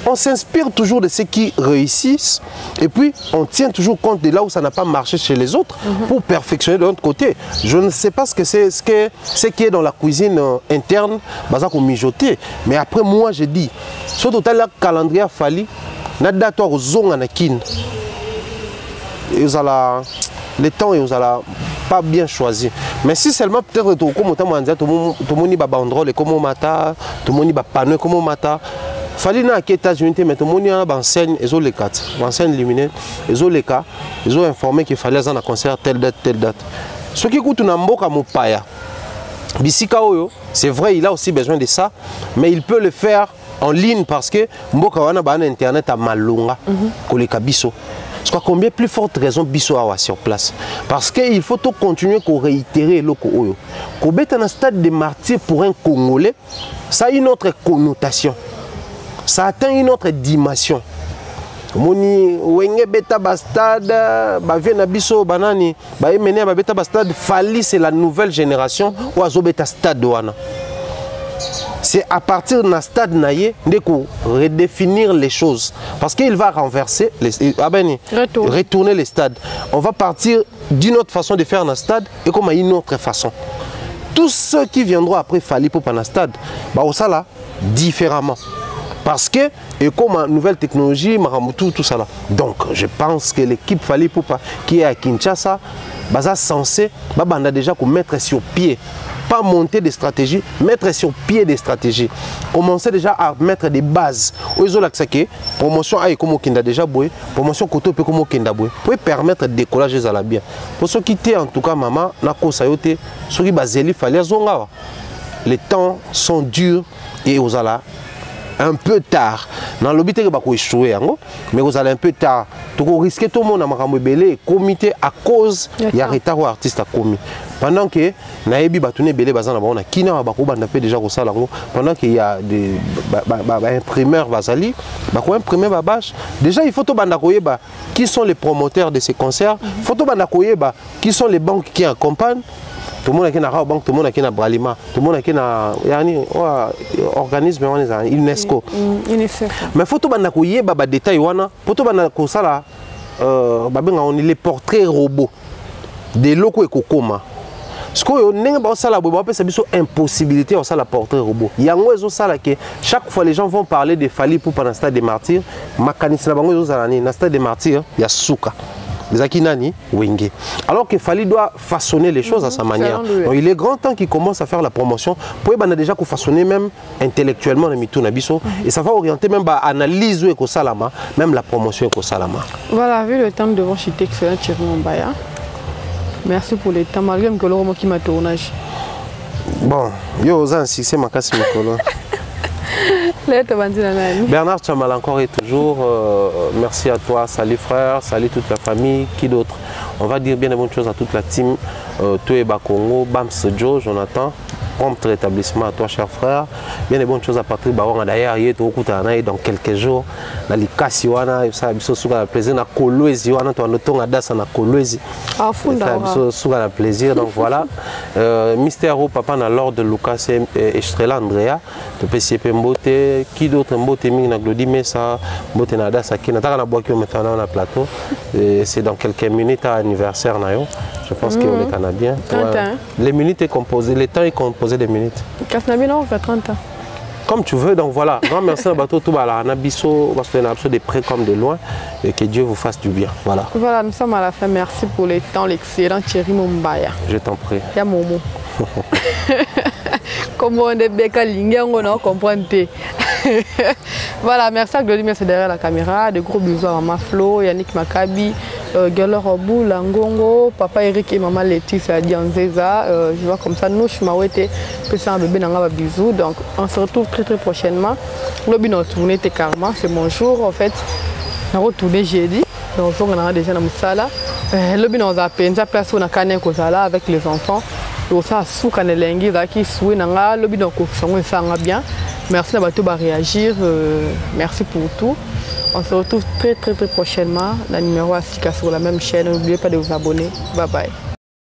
On s'inspire toujours de ceux qui réussissent et puis on tient toujours compte de là où ça n'a pas marché chez les autres pour perfectionner de l'autre côté. Je ne sais pas ce qui est dans la cuisine interne, mijoter. Mais après moi je dis, sur total le calendrier Fali, na date aux zones en Akin. Le temps ils ont pas bien choisi. Mais si seulement peut-être tout le monde va bandrole comme mata, tout le monde va panneau comme mata. Fallait na les États-Unis, mais tout le monde a enseigne, ils ont les quatre, enseigne éliminée, ils ont les cas, ils ont informé qu'il fallait un concert telle date, telle date. Ce qui coûte un mboka mopaya, Bisika Oyo, c'est vrai, il a aussi besoin de ça, mais il peut le faire en ligne parce que mboka wana ba internet à malunga, koleka biso. C'est combien plus forte raison biso awa sur place. Parce qu'il faut tout continuer à réitérer le Oyo. Kobeta un stade de martyr pour un Congolais, ça a une autre connotation. Ça atteint une autre dimension. Moni wenge beta bastade ba vient biso banani ba mené ba beta bastade Fali c'est la nouvelle génération ou azo beta stade wana. C'est à partir d'un stade naïe de redéfinir les choses parce qu'il va renverser retourner les stades. On va partir d'une autre façon de faire un stade et comme une autre façon. Tous ceux qui viendront après Fali pour un stade bah au ça là différemment. Parce que, et comme une nouvelle technologie, tout ça là. Donc, je pense que l'équipe Fali Poupa qui est à Kinshasa, est censé déjà mettre sur pied, pas monter des stratégies, mettre sur pied des stratégies. Commencer déjà à mettre des bases. Promotion A comme Kinda déjà boué, promotion Koto peut comme Kinda boué, pour permettre de décollage à la bien. Pour ceux qui étaient en tout cas, maman, Nako Sayote, ceux qui baseli Fali Zonga. Les temps sont durs et aux alas. Un peu tard. Dans le but de échouer, mais vous allez un peu tard. Vous risquez tout le monde à me comité à cause il y a retard aux artistes à commis. Pendant que Naebi Batoune Belé Bazan a Kina Bakouba n'a pas déjà au salon. Pendant qu'il y a des imprimeurs Bazali, imprimé Babache. Déjà il faut tout bandakoyeba qui sont les promoteurs de ces concerts. Il faut tout bandakoyeba qui sont les banques qui accompagnent. Tout le monde qui a une banque, tout le monde qui a Bralima, tout le monde qui a un organisme UNESCO. Mais il faut que y ait des détails. Il faut que les portraits robots des locaux et kokoma. Ce qu'on a c'est une impossibilité de faire le portrait robot. Il y a chaque fois les gens vont parler de Fali pour un stade des martyrs. Dans le stade des martyrs, il y a Souka. Zaki Nani, Wenge. Alors que Fally doit façonner les choses à sa manière. Donc il est grand temps qu'il commence à faire la promotion. Pour il a déjà façonner même intellectuellement le Mitou Nabiso. Et ça va orienter même à analyse ou Salama, même la promotion Salama. Voilà, vu le temps devant chiter excellent Thierry Mombaya. Merci pour le temps, malgré que l'homme qui m'a tournage. Bon, yo osa un succès ma casse Mikolo. Bernard Chamal encore et toujours, merci à toi, salut frère, salut toute la famille, qui d'autre? On va dire bien de bonnes choses à toute la team, Toueba Congo, Bams Joe, Jonathan, prompt rétablissement à toi cher frère, bien de bonnes choses à Patrick Baron, d'ailleurs il est au coup dans quelques jours, dans les Cassiwana, ça a plaisir, dans Kolwezi, on a noté à Das na Kolwezi, ça a plaisir, donc voilà, Mystère Papa dans l'ordre de Lucas et Estrella Andrea, de PCP Mbote, qui d'autre Mbote Ming na Glody Mesa, Mbote na Das qui n'a pas la boîte qui maintenant dans le plateau, c'est dans quelques minutes à anniversaire nayo. Je pense que les Canadiens. Ouais. Les minutes est composé, le temps est composé des minutes. Casnabino, on fait 30 ans. Comme tu veux, donc voilà. Grand merci à bateau tout bas Nabiso, parce qu'on a de près comme de loin, et que Dieu vous fasse du bien. Voilà. Voilà, nous sommes à la fin. Merci pour le temps, l'excellent Thierry Mombaya. Je t'en prie. Il y a Momo. Comment on est bécalingue, on a compris. Voilà, merci à Glody, merci derrière la caméra. De gros bisous à Maman Flo, Yannick Makabi, Galo Robou, Langongo, Papa Eric et Maman Laetitia Dianzeza. Je vois comme ça, nous, je m'arrête, c'est un bébé dans bisous. Donc, on se retrouve très prochainement. Le bino tourné Karma, c'est mon jour en fait. On a retourné jeudi. Donc, on a déjà dans Moussala. Le bino on a peine, ça place on a cané avec les enfants. Donc, ça a sous canelengi, qui souhaite le bino ça va bien. Merci d'avoir réagir. Merci pour tout. On se retrouve très prochainement. Le numéro à Sika sur la même chaîne. N'oubliez pas de vous abonner. Bye bye.